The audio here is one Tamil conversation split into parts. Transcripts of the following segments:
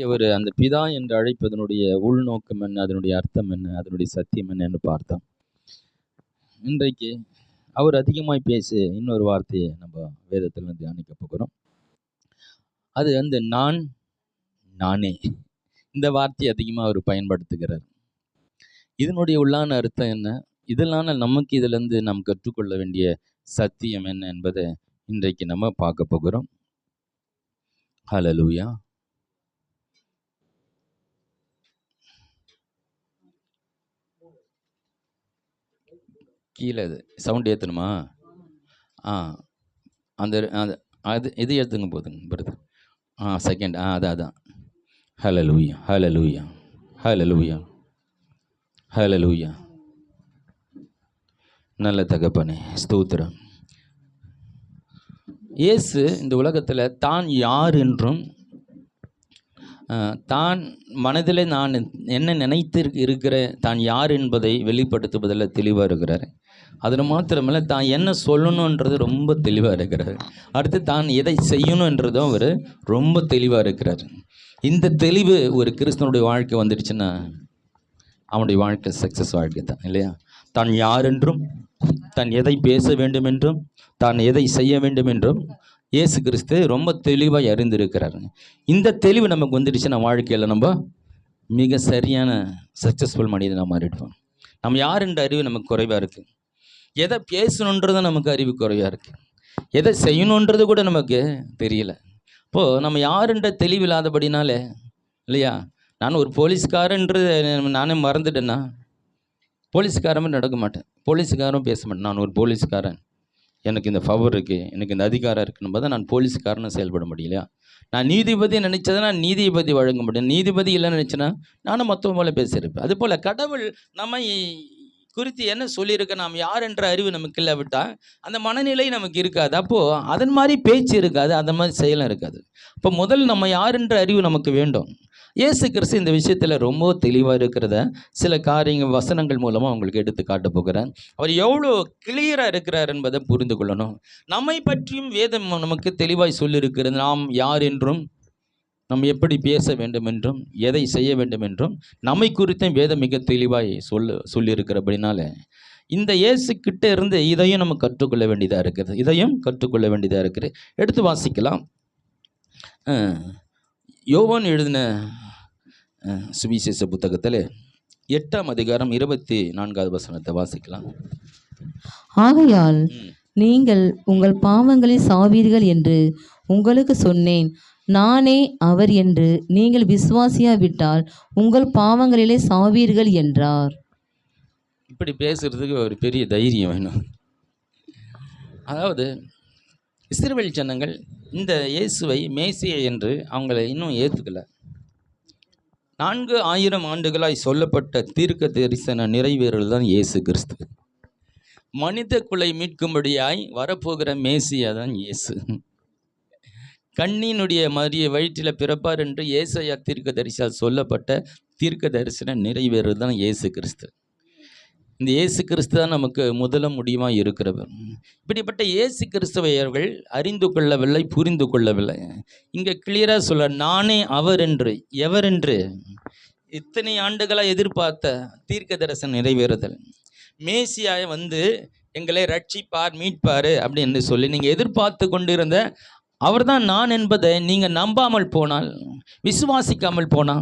அவர் அந்த பிதா என்று அழைப்பதனுடைய உள்நோக்கம் என்ன, அதனுடைய அர்த்தம் என்ன, அதனுடைய சத்தியம் என்னன்னு பார்த்தோம். இன்றைக்கு அவர் அதிகமாய் பேசி இன்னொரு வார்த்தையை நம்ம வேதத்தில் தியானிக்க போகிறோம். அது வந்து நானே இந்த வார்த்தையை அதிகமாக அவர் பயன்படுத்துகிறார். இதனுடைய உள்ளான அர்த்தம் என்ன, இதனால நமக்கு இதிலிருந்து நாம் கற்றுக்கொள்ள வேண்டிய சத்தியம் என்ன என்பதை இன்றைக்கு நம்ம பார்க்க போகிறோம். ஹல்லேலூயா. கீழே சவுண்ட் ஏற்றணுமா? அந்த அது இது ஏற்றுங்க போதுங்க வருது. செகண்ட் அதான் ஹல்லேலூயா ஹல்லேலூயா ஹல்லேலூயா ஹல்லேலூயா. நல்ல தகப்பனே ஸ்தோத்திரம். இயேசு இந்த உலகத்தில் தான் யார் என்றும் தான் மனதில் நான் என்ன நினைத்து இருக்கிற தான் யார் என்பதை வெளிப்படுத்துவதில் தெளிவாக இருக்கிறார். அதில் மாத்திரமில்லை, தான் என்ன சொல்லணுன்றது ரொம்ப தெளிவாக இருக்கிறார். அடுத்து தான் எதை செய்யணுன்றதும் அவர் ரொம்ப தெளிவாக இருக்கிறார். இந்த தெளிவு ஒரு கிறிஸ்தவனுடைய வாழ்க்கை வந்துடுச்சுன்னா அவனுடைய வாழ்க்கை சக்ஸஸ் வாழ்க்கை தான், இல்லையா? தான் யார் என்றும், தான் எதை பேச வேண்டும் என்றும், தான் எதை செய்ய வேண்டும் என்றும் இயேசு கிறிஸ்து ரொம்ப தெளிவாக அறிந்திருக்கிறார். இந்த தெளிவு நமக்கு வந்துடுச்சுன்னா வாழ்க்கையில் நம்ம மிக சரியான சக்ஸஸ்ஃபுல் மனிதனாக மாறிடுவோம். நம்ம யார் என்ற அறிவு நமக்கு குறைவாக இருக்குது. எதை பேசணுன்றது நமக்கு அறிவு குறைவாக இருக்குது. எதை செய்யணுன்றது கூட நமக்கு தெரியல. இப்போது நம்ம யாருன்ற தெளிவில்லாதபடினாலே, இல்லையா? நான் ஒரு போலீஸ்காரன்றது நானே மறந்துட்டேன்னா போலீஸ்காரமே நடக்க மாட்டேன், போலீஸ்காரும் பேச மாட்டேன். நான் ஒரு போலீஸ்காரன், எனக்கு இந்த பவர் இருக்குது, எனக்கு இந்த அதிகாரம் இருக்குன்னு பார்த்தா நான் போலீஸ்காரன்னு செயல்பட முடியலையா? நான் நீதிபதி நினச்சதை நான் நீதிபதி வழங்க முடியும். நீதிபதி இல்லைன்னு நினச்சேன்னா நானும் மற்றவங்க போல பேசியிருப்பேன். அதுபோல் கடவுள் நம்மை குறித்து என்ன சொல்லியிருக்க, நாம் யார் என்ற அறிவு நமக்கு இல்லை விட்டால் அந்த மனநிலை நமக்கு இருக்காது. அப்போது அதன் மாதிரி பேச்சு இருக்காது, அந்த மாதிரி செயலும் இருக்காது. இப்போ முதல் நம்ம யார் என்ற அறிவு நமக்கு வேண்டும். இயேசு கிறிஸ்து இந்த விஷயத்தில் ரொம்ப தெளிவாக இருக்கிறத சில காரியங்கள் வசனங்கள் மூலமாக உங்களுக்கு எடுத்து காட்ட போகிறேன். அவர் எவ்வளோ கிளியராக இருக்கிறார் என்பதை புரிந்து கொள்ளணும். நம்மை பற்றியும் வேதம் நமக்கு தெளிவாய் சொல்லியிருக்கிறது. நாம் யார் என்றும், நம்ம எப்படி பேச வேண்டும் என்றும், எதை செய்ய வேண்டும் என்றும் நம்மை குறித்தும் வேதம் மிக தெளிவாய் சொல்லியிருக்கிறபடினால இந்த இயேசு கிட்ட இருந்து இதையும் நம்ம கற்றுக்கொள்ள வேண்டியதாக இருக்குது. இதையும் கற்றுக்கொள்ள வேண்டியதாக இருக்குது. எடுத்து வாசிக்கலாம். யோவான் எழுதின சுவிசேஷ புத்தகத்தில் 8ஆம் அதிகாரம் 24வது வசனத்தை வாசிக்கலாம். ஆகையால் நீங்கள் உங்கள் பாவங்களில் சாவீர்கள் என்று உங்களுக்கு சொன்னேன். நானே அவர் என்று நீங்கள் விசுவாசியாவிட்டால் உங்கள் பாவங்களிலே சாவீர்கள் என்றார். இப்படி பேசுறதுக்கு ஒரு பெரிய தைரியம் வேணும். அதாவது இஸ்ரவேல் ஜனங்கள் இந்த இயேசுவை மேசியா என்று அவங்களை இன்னும் ஏற்றுக்கல. 4000 ஆண்டுகளாய் சொல்லப்பட்ட தீர்க்க தரிசன நிறைவேறல் தான் இயேசு கிறிஸ்து. மனித குலை மீட்கும்படியாய் வரப்போகிற மேசியா தான் இயேசு. கண்ணினுடைய மரிய வயிற்றில் பிறப்பார் என்று ஏசாயா தீர்க்க தரிசியால் சொல்லப்பட்ட தீர்க்க தரிசன நிறைவேறல் தான் இயேசு கிறிஸ்து. இந்த இயேசு கிறிஸ்து தான் நமக்கு முதல முடிவாக இருக்கிறவர். இப்படிப்பட்ட இயேசு கிறிஸ்துவை அவர்கள் அறிந்து கொள்ளவில்லை, புரிந்து கொள்ளவில்லை. இங்கே கிளியராக சொல்ல, நானே அவர் என்று, எவர் என்று இத்தனை ஆண்டுகளாக எதிர்பார்த்த தீர்க்க தரிசனம் நிறைவேறுதல், மேசியாயை வந்து எங்களை ரட்சிப்பார், மீட்பார் அப்படின்னு சொல்லி நீங்கள் எதிர்பார்த்து கொண்டிருந்த அவர் தான் நான் என்பதை நீங்கள் நம்பாமல் போனால், விசுவாசிக்காமல் போனால்,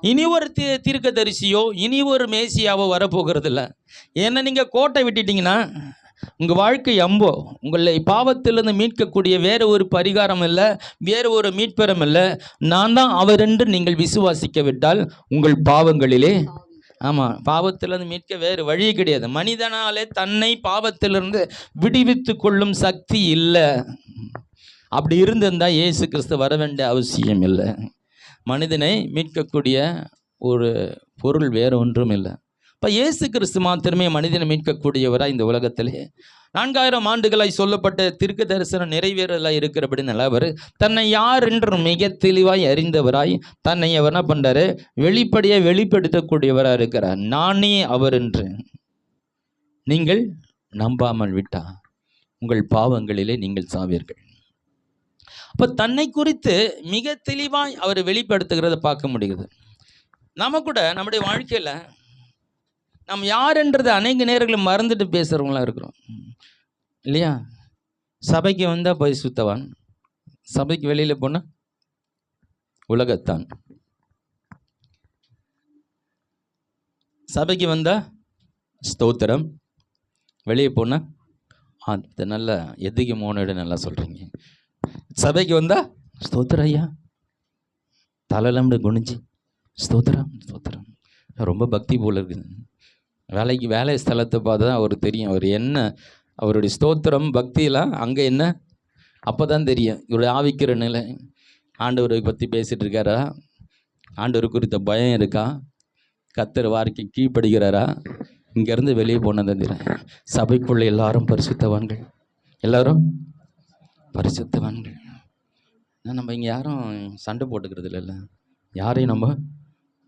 இனி ஒரு தீர்க்க தரிசியோ இனி ஒரு மேசியாவோ வரப்போகிறதில்ல. ஏன்னா நீங்கள் கோட்டை விட்டுட்டிங்கன்னா உங்கள் வாழ்க்கை அம்போ. உங்களை பாவத்திலிருந்து மீட்கக்கூடிய வேறு ஒரு பரிகாரம் இல்லை, வேறு ஒரு மீட்பெறம் இல்லை. நான் தான் அவர் என்று நீங்கள் விசுவாசிக்க விட்டால் உங்கள் பாவங்களிலே, ஆமாம், பாவத்திலிருந்து மீட்க வேறு வழி கிடையாது. மனிதனாலே தன்னை பாவத்திலிருந்து விடுவித்து கொள்ளும் சக்தி இல்லை. அப்படி இருந்திருந்தால் இயேசு கிறிஸ்து வர வேண்டிய அவசியம் இல்லை. மனிதனை மீட்கக்கூடிய ஒரு பொருள் வேறு ஒன்றும் இல்லை. இப்போ இயேசு கிறிஸ்து மாத்திரமே மனிதனை மீட்கக்கூடியவராய் இந்த உலகத்திலே 4000 ஆண்டுகளாய் சொல்லப்பட்ட தீர்க்க தரிசனம் நிறைவேறலாக இருக்கிறபடினால அவர் தன்னை யார் என்று மிக தெளிவாய் அறிந்தவராய் தன்னை அவர் என்ன பண்ணுறாரு, வெளிப்படையாக வெளிப்படுத்தக்கூடியவராக இருக்கிறார். நானே அவர் என்று நீங்கள் நம்பாமல் விட்டா உங்கள் பாவங்களிலே நீங்கள் சாவீர்கள். அப்போ தன்னை குறித்து மிக தெளிவாய் அவர் வெளிப்படுத்துகிறத பார்க்க முடியுது. நம்ம கூட நம்முடைய வாழ்க்கையில் நம்ம யாருன்றது அநேக நேரங்களில் மறந்துட்டு பேசுகிறவங்களாம் இருக்கிறோம் இல்லையா? சபைக்கு வந்தால் பரிசுத்தவான், சபைக்கு வெளியில் போனால் உலகத்தான். சபைக்கு வந்தால் ஸ்தோத்திரம், வெளியே போனால் அது நல்லா எதுக்கு மோனோட நல்லா சொல்கிறீங்க. சபைக்கு வந்தால் ஸ்தோத்திரம் ஐயா, தலையில குனிஞ்சு ஸ்தோத்திரம் ஸ்தோத்திரம், ரொம்ப பக்தி போல் இருக்குது. வேலை ஸ்தலத்தை பார்த்து தான் அவருக்கு தெரியும் அவர் என்ன, அவருடைய ஸ்தோத்திரம் பக்தியெல்லாம் அங்கே என்ன அப்போ தான் தெரியும் இவருடைய ஆவிக்கிற நிலை. ஆண்டவரை பற்றி பேசிகிட்டு இருக்காரா, ஆண்டவர் குறித்த பயம் இருக்கா, கர்த்தர் வார்த்தைக்கு கீழ்ப்படுகிறாரா. இங்கேருந்து வெளியே போனதான் தெரியும். சபைக்குள்ளே எல்லாரும் பரிசுத்தவான்கள், எல்லாரும் பரிசுத்தவான்கள். நம்ம இங்கே யாரும் சண்டை போட்டுக்கிறது இல்லைல்ல, யாரையும் நம்ம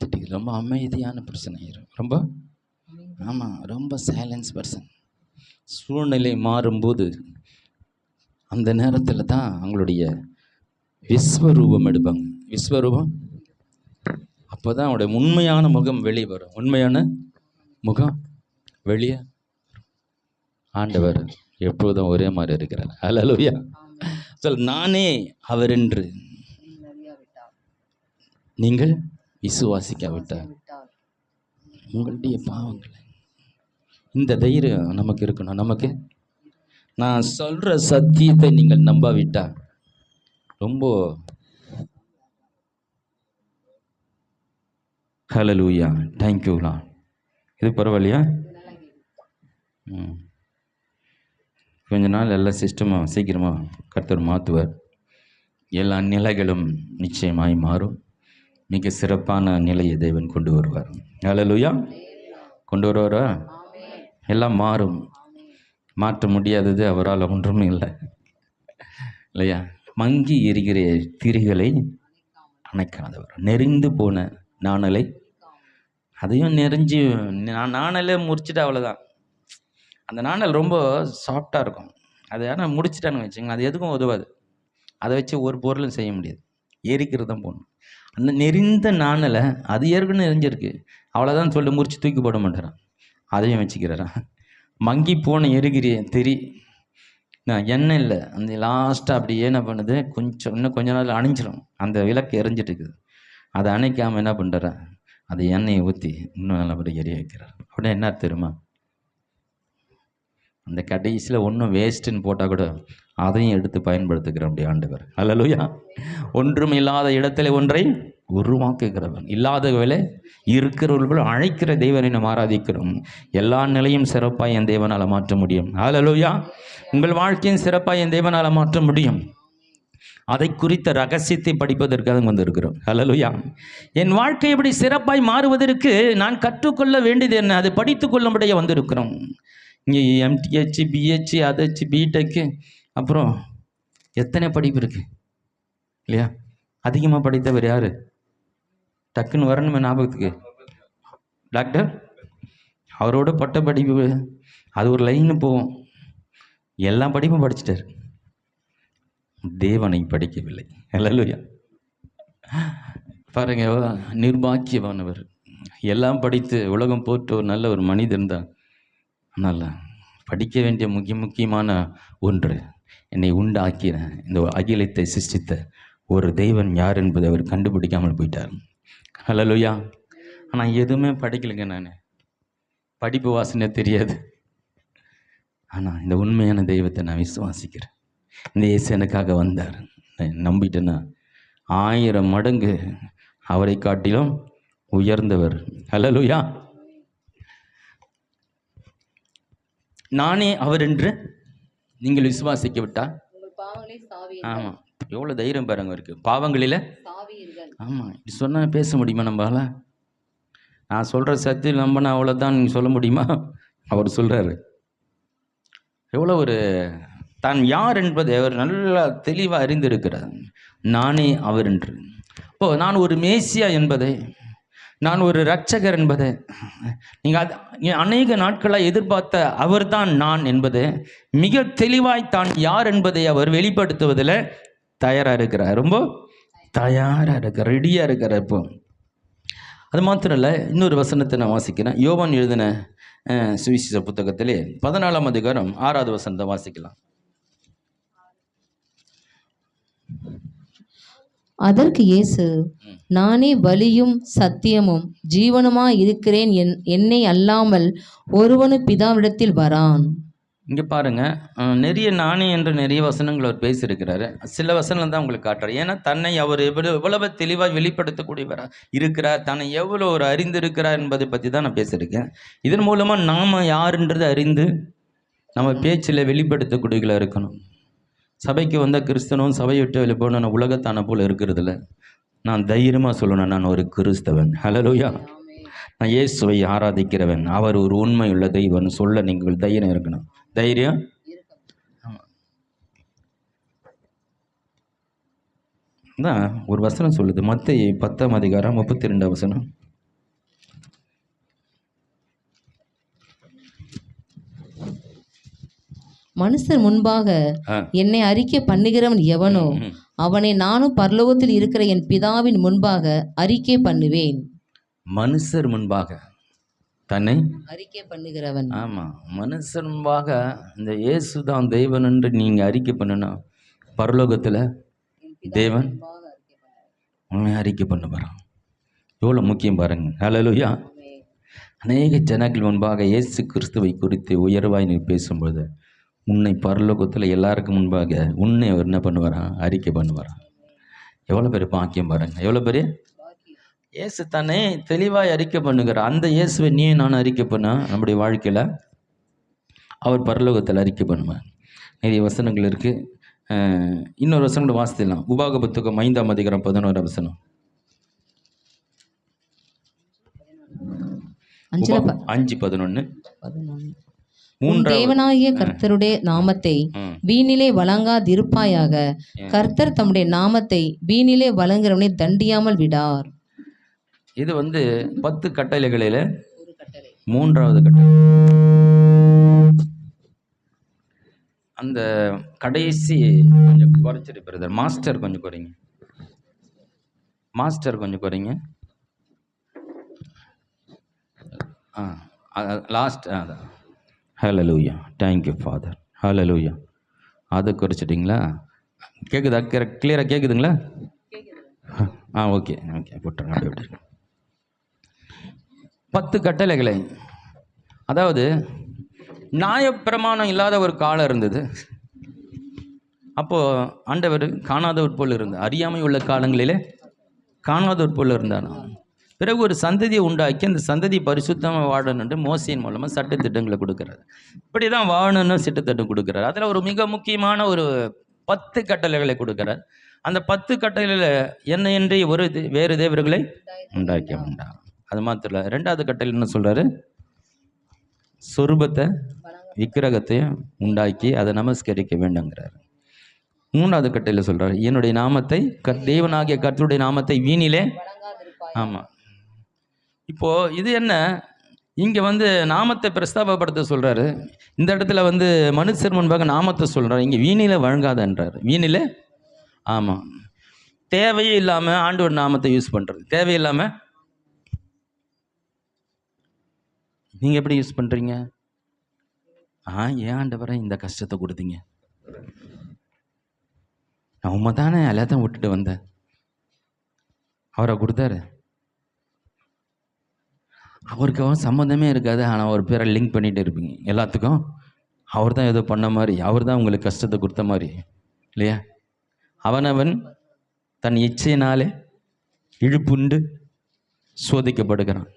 திட்டிக்கிறது. ரொம்ப அமைதியான பிரச்சனை, ரொம்ப ஆமாம், ரொம்ப சைலன்ஸ் பர்சன். சூழ்நிலை மாறும்போது அந்த நேரத்தில் தான் அவங்களுடைய விஸ்வரூபம் எடுப்பாங்க. விஸ்வரூபம் அப்போ தான் அவங்களுடைய உண்மையான முகம் வெளியே வரும். உண்மையான முகம் வெளியே. ஆண்டவர் எப்போதும் ஒரே மாதிரி இருக்கிறார். அல்லேலூயா. சொல், நானே அவர் என்று நீங்கள் விசுவாசிக்காவிட்டால் உங்களுடைய பாவங்களை. இந்த தைரியம் நமக்கு இருக்கணும். நமக்கு நான் சொல்கிற சத்தியத்தை நீங்கள் நம்பாவிட்டா ரொம்ப ஹல்லேலூயா, தேங்க்யூலா. இது பரவாயில்லையா? கொஞ்ச நாள் எல்லா சிஸ்டமும் சீக்கிரமாக கர்த்தர் மாற்றுவார். எல்லா நிலைகளும் நிச்சயமாய் மாறும். மிக சிறப்பான நிலையை தேவன் கொண்டு வருவார். ஹல்லேலூயா. கொண்டு வருவாரா? எல்லாம் மாறும். மாற்ற முடியாதது அவரால் ஒன்றும் இல்லை இல்லையா? மங்கி எரிகிற திரிகளை அணைக்காதவர், நெறிந்து போன நாணலை அதையும் நெறிஞ்சு நாணலே முறிச்சிட்டு அவ்வளோதான். அந்த நாணல் ரொம்ப சாஃப்டாக இருக்கும். அது ஆனால் முடிச்சிட்டான்னு வச்சுங்களேன், அது எதுக்கும் உதவாது. அதை வச்சு ஒரு பொருளும் செய்ய முடியாது. எரிக்கிறது தான் போகணும். அந்த நெறிந்த நாணலை அது ஏற்கனவே நெறிஞ்சிருக்கு, அவ்வளோதான் சொல்லி முறிச்சு தூக்கி போட மாட்டேறான், அதையும் வச்சுக்கிறாரான். மங்கி போன எரிகிற திரி நான் எண்ணெய் இல்லை, அந்த லாஸ்ட்டாக அப்படியே என்ன பண்ணுது, இன்னும் கொஞ்ச நாள் அணைஞ்சிடும். அந்த விளக்கு எரிஞ்சிட்டு இருக்குது, அதை அணைக்காமல் என்ன பண்ணுறா, அதை எண்ணெயை ஊற்றி இன்னும் நல்லபடியாக எரிய வைக்கிறார். அப்படின்னா என்ன தெரியுமா, அந்த கடைசியில் ஒன்றும் வேஸ்ட்டுன்னு போட்டால் கூட அதையும் எடுத்து பயன்படுத்துகிற அப்படி ஆண்டவர். அல்லேலூயா. ஒன்றும் இல்லாத இடத்துல ஒன்றை உருவாக்குகிறவன், இல்லாத வேலை இருக்கிறவர்கள் அழைக்கிற தேவனை நாம் ஆராதிக்கிறோம். எல்லா நிலையும் சிறப்பாக என் தேவனால் மாற்ற முடியும். அல்லேலூயா. உங்கள் வாழ்க்கையின் சிறப்பாக என் தேவனால் மாற்ற முடியும். அதை குறித்த ரகசியத்தை படிப்பதற்காக வந்திருக்கிறோம். அல்லேலூயா. என் வாழ்க்கை எப்படி சிறப்பாய் மாறுவதற்கு நான் கற்றுக்கொள்ள வேண்டியது என்ன, அதை படித்து கொள்ளும்படியே வந்திருக்கிறோம். இங்கே எம்டிஹெச், பிஹெச், அதச்சு, பிடெக்கு, அப்புறம் எத்தனை படிப்பு இருக்குது இல்லையா? அதிகமாக படித்தவர் யார்? டக்குன்னு வரணுமே ஞாபகத்துக்கு, டாக்டர். அவரோட பட்ட படிப்பு அது ஒரு லைன்னு போவோம். எல்லா படிப்பும் படிச்சிட்டார், தேவனை படிக்கவில்லை. அல்லேலூயா. பாருங்க, நிர்பாக்கியவானவர். எல்லாம் படித்து உலகம் போற்ற ஒரு நல்ல ஒரு மனிதன் தான். ஆனால் படிக்க வேண்டிய முக்கியமான ஒன்று, என்னை உண்டாக்கின இந்த அகிலத்தை சிருஷ்டித்த ஒரு தெய்வன் யார் என்பதை அவர் கண்டுபிடிக்காமல் போயிட்டார். அல்லேலூயா. ஆனால் எதுவுமே படிக்கலைங்க, நான் படிப்பு வாசனை தெரியாது. ஆனால் இந்த உண்மையான தெய்வத்தை நான் விசுவாசிக்கிறேன். இந்த இயேசு எனக்காக வந்தார், நம்பிட்டேன்னா 1000 மடங்கு அவரை காட்டிலும் உயர்ந்தவர். அல்லேலூயா. நானே அவர் என்று நீங்கள் விசுவாசிக்க விட்டா, ஆமாம், எவ்வளோ தைரியம் பாருங்க இருக்கு. பாவங்களில் ஆமாம், இப்படி சொன்னால் பேச முடியுமா நம்மளால? நான் சொல்கிற சத்தியம் நம்பினா அவ்வளோதான் நீங்கள் சொல்ல முடியுமா? அவர் சொல்கிறாரு. எவ்வளோ ஒரு தான் யார் என்பதை அவர் நல்லா தெளிவாக அறிந்திருக்கிறார். நானே அவர் என்று. இப்போது நான் ஒரு மேசியா என்பதை, நான் ஒரு இரட்சகர் என்பதை, நீங்கள் அநேக நாட்களாக எதிர்பார்த்த அவர்தான் நான் என்பதை மிக தெளிவாய் தான் யார் என்பதை அவர் வெளிப்படுத்துவதில் தயாராக இருக்கிறார், ரொம்ப தயாராக இருக்கிறார், ரெடியாக இருக்கிறார். இப்போ அது மாத்திரம் இல்லை, இன்னொரு வசனத்தை நான் வாசிக்கிறேன். யோவான் எழுதின சுவிசேஷ புத்தகத்திலே 14ஆம் அதிகாரம் 6வது வசனத்தை வாசிக்கலாம். அதற்கு இயேசு, நானே வழியும் சத்தியமும் ஜீவனுமாய் இருக்கிறேன், என்னை அல்லாமல் ஒருவனும் பிதாவிடத்தில் வரான். இங்கே பாருங்க, நிறைய நானே என்று நிறைய வசனங்கள் அவர் பேசியிருக்கிறாரு. சில வசனங்கள் தான் உங்களுக்கு காட்டுறாரு. ஏன்னா தன்னை அவர் எவ்வளவு தெளிவாக வெளிப்படுத்தக்கூடியவராக இருக்கிறார், தன்னை எவ்வளோ ஒரு அறிந்திருக்கிறார் என்பதை பற்றி தான் நான் பேசியிருக்கேன். இதன் மூலமாக நாம் யாருன்றது அறிந்து நம்ம பேச்சில் வெளிப்படுத்தக்கூடியவர்களாக இருக்கணும். சபைக்கு வந்த கிறிஸ்தவனும் சபையை விட்டு வெளிப்போன உலகத்தான போல் இருக்கிறதில்ல. நான் தைரியமாக சொல்லணும், நான் ஒரு கிறிஸ்தவன். ஹல்லேலூயா. நான் இயேசுவை ஆராதிக்கிறவன், அவர் ஒரு உண்மை உள்ள தெய்வம்னு சொல்ல நீங்கள் தைரியம் இருக்கணும். தைரியம். தான் ஒரு வசனம் சொல்லுது, மத்தேயு 10ஆம் அதிகாரம் 32 வசனம். மனுஷர் முன்பாக என்னை அறிக்கை பண்ணுகிறவன் எவனோ அவனை நானும் பரலோகத்தில் இருக்கிற என் பிதாவின் முன்பாக அறிக்கை பண்ணுவேன். மனுஷர் முன்பாக தன்னை அறிக்கை பண்ணுகிறவன். ஆமாம், மனுஷர் முன்பாக இந்த இயேசு தான் தெய்வன் என்று நீங்கள் அறிக்கை பண்ணுனா பரலோகத்தில் தேவன் உண்மை அறிக்கை பண்ண போகிறான். எவ்வளோ முக்கியம் பாருங்க. ஹல்லேலூயா. அநேக ஜனங்கள் முன்பாக இயேசு கிறிஸ்துவை குறித்து உயர்வாய் நீ பேசும்போது உன்னை பரலோகத்தில் எல்லாருக்கும் முன்பாக உன்னை அவர் என்ன பண்ணுவாரான், அறிக்கை பண்ணுவாரான். எவ்வளோ பெரிய பாக்கியம் பாருங்க, எவ்வளோ பெரிய. இயேசு தானே தெளிவாய் அறிக்கை பண்ணுகிறார். அந்த இயேசுவை நீ நான் அறிக்கை பண்ண நம்முடைய வாழ்க்கையில் அவர் பரலோகத்தில் அறிக்கை பண்ணுவார். நிறைய வசனங்கள் இருக்குது. இன்னொரு வசனங்கள் வாசிக்கலாம். உபாக புத்தகம் 5ஆம் அதிகாரம் 11ஆம் வசனம். 5:11. தேவனாகிய கர்த்தருடைய நாமத்தை வீணிலே வழங்காதிருப்பாயாக. கர்த்தர் தம்முடைய நாமத்தை வீணிலே வழங்குறவனை தண்டியாமல் விடார். இது 10 கட்டளைகளில் 3வது கட்டளை. அந்த கடைசி கொஞ்சம் குறைச்சிட்டு பிரதர். மாஸ்டர் கொஞ்சம் குறைங்க, மாஸ்டர் கொஞ்சம் குறைங்க. லாஸ்ட். அதான். ஹல்லேலூயா. Thank you father. ஹல்லேலூயா. அதை குறைச்சிட்டிங்களா? கேட்குதா? கிளியராக கேட்குதுங்களா? ஓகே ஓகே, போட்டுருங்க. அப்படி விட்டுருங்க. 10 கட்டளைகளை, அதாவது நியாயப்பிரமாணம் இல்லாத ஒரு காலம் இருந்தது. அப்போது ஆண்டவர் காணாதவர் போல் இருந்தார். அறியாமை உள்ள காலங்களிலே காணாதவர் போல் இருந்தார். பிறகு ஒரு சந்ததியை உண்டாக்கி அந்த சந்ததி பரிசுத்தமாக வாழணுன்ட்டு மோசையின் மூலமாக சட்டத்திட்டங்களை கொடுக்குறாரு. இப்படி தான் வாழணுன்னு சட்டத்திட்டம் கொடுக்குறாரு. அதில் ஒரு மிக முக்கியமான ஒரு 10 கட்டளைகளை கொடுக்குறார். அந்த 10 கட்டளையில் என்ன என்று வேறு தேவர்களை உண்டாக்க வேண்டாம். அது மாத்திரம் இல்லை, 2வது கட்டளை என்ன சொல்கிறாரு? சொரூபத்தை விக்கிரகத்தையும் உண்டாக்கி அதை நமஸ்கரிக்க வேண்டுங்கிறார். 3வது கட்டளையில் சொல்கிறார், என்னுடைய நாமத்தை தேவனாகிய கர்த்தருடைய நாமத்தை வீணிலே. ஆமாம். இப்போது இது என்ன, இங்கே நாமத்தை பிரஸ்தாபப்படுத்த சொல்கிறாரு. இந்த இடத்துல மனுஷர் முன்பாக நாமத்தை சொல்கிறார். இங்கே வீணில வழங்காதன்றார். வீணில. ஆமாம், தேவையே இல்லாமல் ஆண்டவர் நாமத்தை யூஸ் பண்ணுறது. தேவையில்லாமல் நீங்கள் எப்படி யூஸ் பண்ணுறீங்க? ஏன் ஆண்டவரை இந்த கஷ்டத்தை கொடுத்தீங்க? நான் உண்மை தானே எல்லாத்தையும் விட்டுட்டு வந்தேன், அவரை கொடுத்தாரு. அவருக்கு சம்மந்தமே இருக்காது, ஆனால் ஒரு பேரை லிங்க் பண்ணிகிட்டு இருப்பீங்க எல்லாத்துக்கும். அவர் தான் ஏதோ பண்ண மாதிரி, அவர் தான் உங்களுக்கு கஷ்டத்தை கொடுத்த மாதிரி இல்லையா? அவனவன் தன் இச்சையினாலே இழுப்புண்டு சோதிக்கப்படுகிறான்.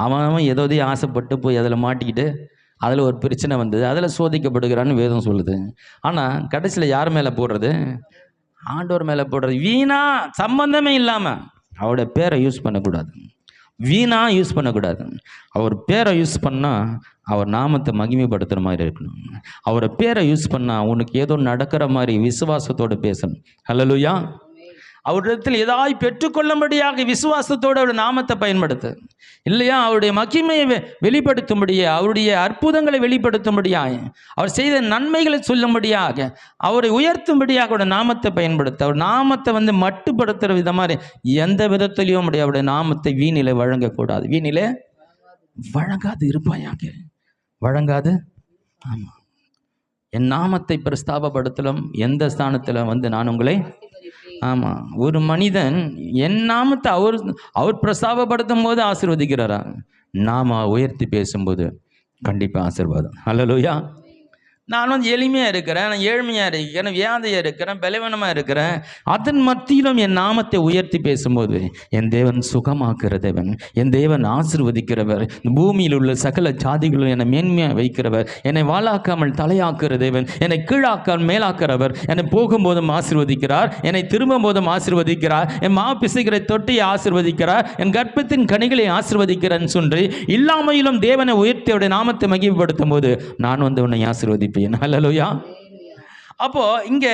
அவன் எதோதையும் ஆசைப்பட்டு போய் அதில் மாட்டிக்கிட்டு அதில் ஒரு பிரச்சனை வந்தது, அதில் சோதிக்கப்படுகிறான்னு வேதம் சொல்லுது. ஆனால் கடைசியில் யார் மேலே போடுறது? ஆண்டவர் மேலே போடுறது. வீணா சம்பந்தமே இல்லாமல் அவருடைய பேரை யூஸ் பண்ணக்கூடாது, வீணாக யூஸ் பண்ணக்கூடாது. அவர் பேரை யூஸ் பண்ணால் அவர் நாமத்தை மகிமைப்படுத்துகிற மாதிரி இருக்கணும். அவரை பேரை யூஸ் பண்ணால் உனக்கு ஏதோ நடக்கிற மாதிரி விசுவாசத்தோடு பேசணும். ஹல்லேலூயா. அவரிடத்தில் ஏதாவது பெற்றுக்கொள்ளும்படியாக விசுவாசத்தோடு அவருடைய நாமத்தை பயன்படுத்து. இல்லையா, அவருடைய மகிமையை வெளிப்படுத்தும்படியாக, அவருடைய அற்புதங்களை வெளிப்படுத்தும்படியாக, அவர் செய்த நன்மைகளை சொல்லும்படியாக, அவரை உயர்த்தும்படியாக அவருடைய நாமத்தை பயன்படுத்த, அவர் நாமத்தை மட்டுப்படுத்துகிற விதமாக எந்த விதத்திலையும் அவருடைய நாமத்தை வீணிலே வழங்கக்கூடாது. வீணிலே வழங்காது இருப்பாயாக. வழங்காது. ஆமாம், என் நாமத்தை பிரஸ்தாபப்படுத்தலும் எந்த ஸ்தானத்தில் நான் உங்களை. ஆமாம், ஒரு மனிதன் என் நாமத்தை அவர் பிரஸ்தாபப்படுத்தும் போது ஆசீர்வதிக்கிறாரா? நாம உயர்த்தி பேசும்போது கண்டிப்பாக ஆசீர்வாதம். அல்லேலூயா. நான் எளிமையாக இருக்கிறேன், நான் ஏழ்மையாக இருக்கிறேன், வியாதியாக இருக்கிறேன், பலவீனமாக இருக்கிறேன். அதன் மத்தியிலும் என் நாமத்தை உயர்த்தி பேசும்போது என் தேவன் சுகமாக்குற தேவன், என் தேவன் ஆசீர்வதிக்கிறவர், பூமியில் உள்ள சகல ஜாதிகளும் என்னை மேன்மையாக வைக்கிறவர், என்னை வாழாக்காமல் தலையாக்குற தேவன், என்னை கீழாக்காமல் மேலாக்குறவர், என்னை போகும்போதும் ஆசீர்வதிக்கிறார், என்னை திரும்பும் போதும் ஆசீர்வதிக்கிறார், என் மா பிசைக்கிற தொட்டியை ஆசீர்வதிக்கிறார், என் கர்ப்பத்தின் கனிகளை ஆசீர்வதிக்கிறேன்னு சொல்லி இல்லாமையிலும் தேவனை உயர்த்தி அவருடைய நாமத்தை மகிமைப்படுத்தும் போது நான் உன்னை ஆசீர்வதிப்பேன். அல்லேலூயா. அப்போ இங்க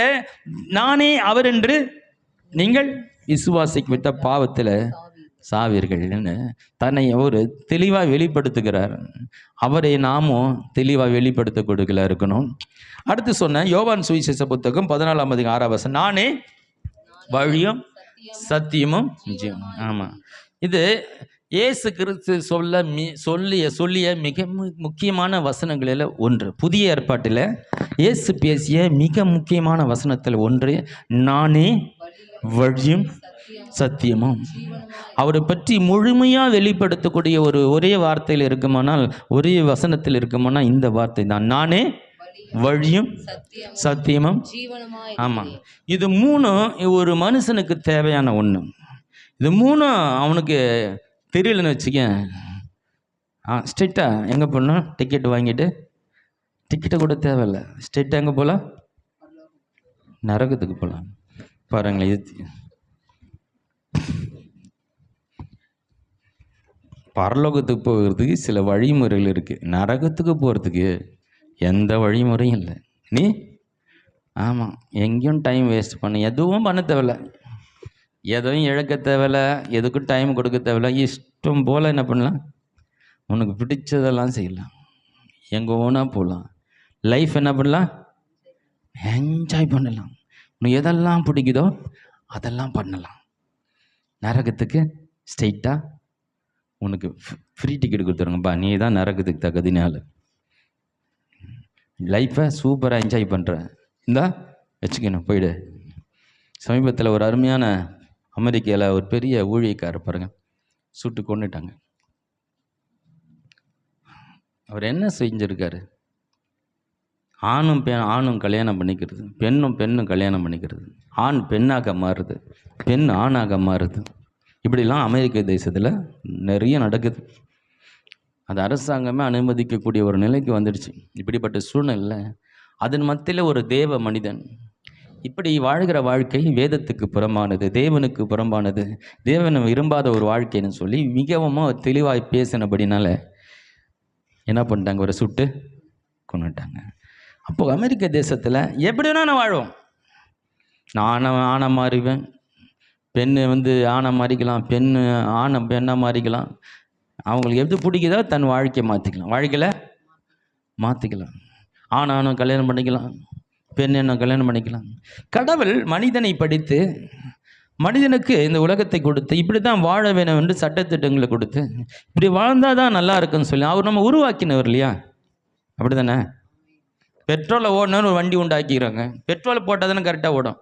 நானே அவர் என்று நீங்கள் விசுவாசிக்கு விட்ட பாவத்தில் சாவீர்கள்னு தன்னை ஒரு தெளிவாக வெளிப்படுத்துகிறார். அவரை நாமும் தெளிவாக வெளிப்படுத்த கொடுக்கல இருக்கணும். அடுத்து சொன்ன யோவான் சுவிசேஷ புத்தகம் 14:6 நானே வழியும் சத்தியமும் ஜீவனும். ஆமாம், இது இயேசு கிறிஸ்து சொல்லிய மிக முக்கியமான வசனங்களில் ஒன்று. புதிய ஏற்பாட்டில் இயேசு பேசிய மிக முக்கியமான வசனத்தில் ஒன்று நானே வழியும் சத்தியமும். அவரை பற்றி முழுமையாக வெளிப்படுத்தக்கூடிய ஒரே வார்த்தையில் இருக்குமானால், ஒரே வசனத்தில் இருக்குமானால் இந்த வார்த்தை தான், நானே வழியும் சத்தியமும். ஆமாம், இது மூணும் ஒரு மனுஷனுக்கு தேவையான ஒன்று. இது மூணும் அவனுக்கு தெரியலன்னு வச்சுக்க, ஸ்ட்ரெயிட்டாக எங்கே போகணும், டிக்கெட் வாங்கிட்டு, டிக்கெட்டை கூட தேவையில்லை, ஸ்ட்ரெயிட்டாக எங்கே போகலாம், நரகத்துக்கு போகலாம். பாருங்களேன், இது பரலோகத்துக்கு போகிறதுக்கு சில வழிமுறைகள் இருக்குது, நரகத்துக்கு போகிறதுக்கு எந்த வழிமுறையும் இல்லை. நீ ஆமாம், எங்கேயும் டைம் வேஸ்ட் பண்ண, எதுவும் பண்ண தேவையில்லை, எதையும் இழக்க தேவையில்லை, எதுக்கும் டைம் கொடுக்க தேவையில்லை. இஷ்டம் போல் என்ன பண்ணலாம், உனக்கு பிடிச்சதெல்லாம் செய்யலாம், எங்கே ஓனா போகலாம். லைஃப் என்ன பண்ணலாம், என்ஜாய் பண்ணலாம். உனக்கு எதெல்லாம் பிடிக்குதோ அதெல்லாம் பண்ணலாம். நரகத்துக்கு ஸ்ட்ரெயிட்டாக உனக்கு ஃப்ரீ டிக்கெட் கொடுத்துருங்கப்பா, நீ தான் நரகத்துக்கு தகுதினால. லைஃப்பை சூப்பராக என்ஜாய் பண்ணுற இந்தா வச்சுக்கணும், போயிடு. சமீபத்தில் ஒரு அருமையான அமெரிக்காவில் ஒரு பெரிய ஊழியக்காரர் பாருங்க, சுட்டு கொண்டுட்டாங்க. அவர் என்ன செஞ்சுருக்காரு, ஆணும் கல்யாணம் பண்ணிக்கிறது, பெண்ணும் கல்யாணம் பண்ணிக்கிறது, ஆண் பெண்ணாக மாறுது, பெண் ஆணாக மாறுது. இப்படிலாம் அமெரிக்க தேசத்தில் நிறைய நடக்குது. அது அரசாங்கமே அனுமதிக்கக்கூடிய ஒரு நிலைக்கு வந்துடுச்சு. இப்படிப்பட்ட சூழ்நிலை, அதன் மத்தியில் ஒரு தேவ மனிதன் இப்படி வாழ்கிற வாழ்க்கை வேதத்துக்கு புறம்பானது, தேவனுக்கு புறம்பானது, தேவனை விரும்பாத ஒரு வாழ்க்கைன்னு சொல்லி மிகவும் தெளிவாக பேசினபடினால என்ன பண்ணிட்டாங்க, ஒரு சுட்டு கொண்டுட்டாங்க. அப்போது அமெரிக்க தேசத்தில் எப்படின்னா நான் வாழ்வோம், நான் ஆணை மாறிவேன், பெண்ணு ஆணை மாறிக்கலாம், ஆணை பெண்ணாக மாறிக்கலாம், அவங்களுக்கு எது பிடிக்குதோ தன் வாழ்க்கையை மாற்றிக்கலாம், வாழ்க்கையில் மாற்றிக்கலாம். ஆணும் கல்யாணம் பண்ணிக்கலாம், பெண்ணை கல்யாணம் பண்ணிக்கலாம். கடவுள் மனிதனை படித்து மனிதனுக்கு இந்த உலகத்தை கொடுத்து இப்படி தான் வாழ வேணும் என்று சட்டத்திட்டங்களை கொடுத்து இப்படி வாழ்ந்தால் தான் நல்லா இருக்குன்னு சொல்லி அவர் நம்ம உருவாக்கினவர் இல்லையா? அப்படி தானே? பெட்ரோலை ஓடணும்னு ஒரு வண்டி உண்டாக்கிக்கிறாங்க, பெட்ரோலை போட்டால் தானே கரெக்டாக ஓடும்.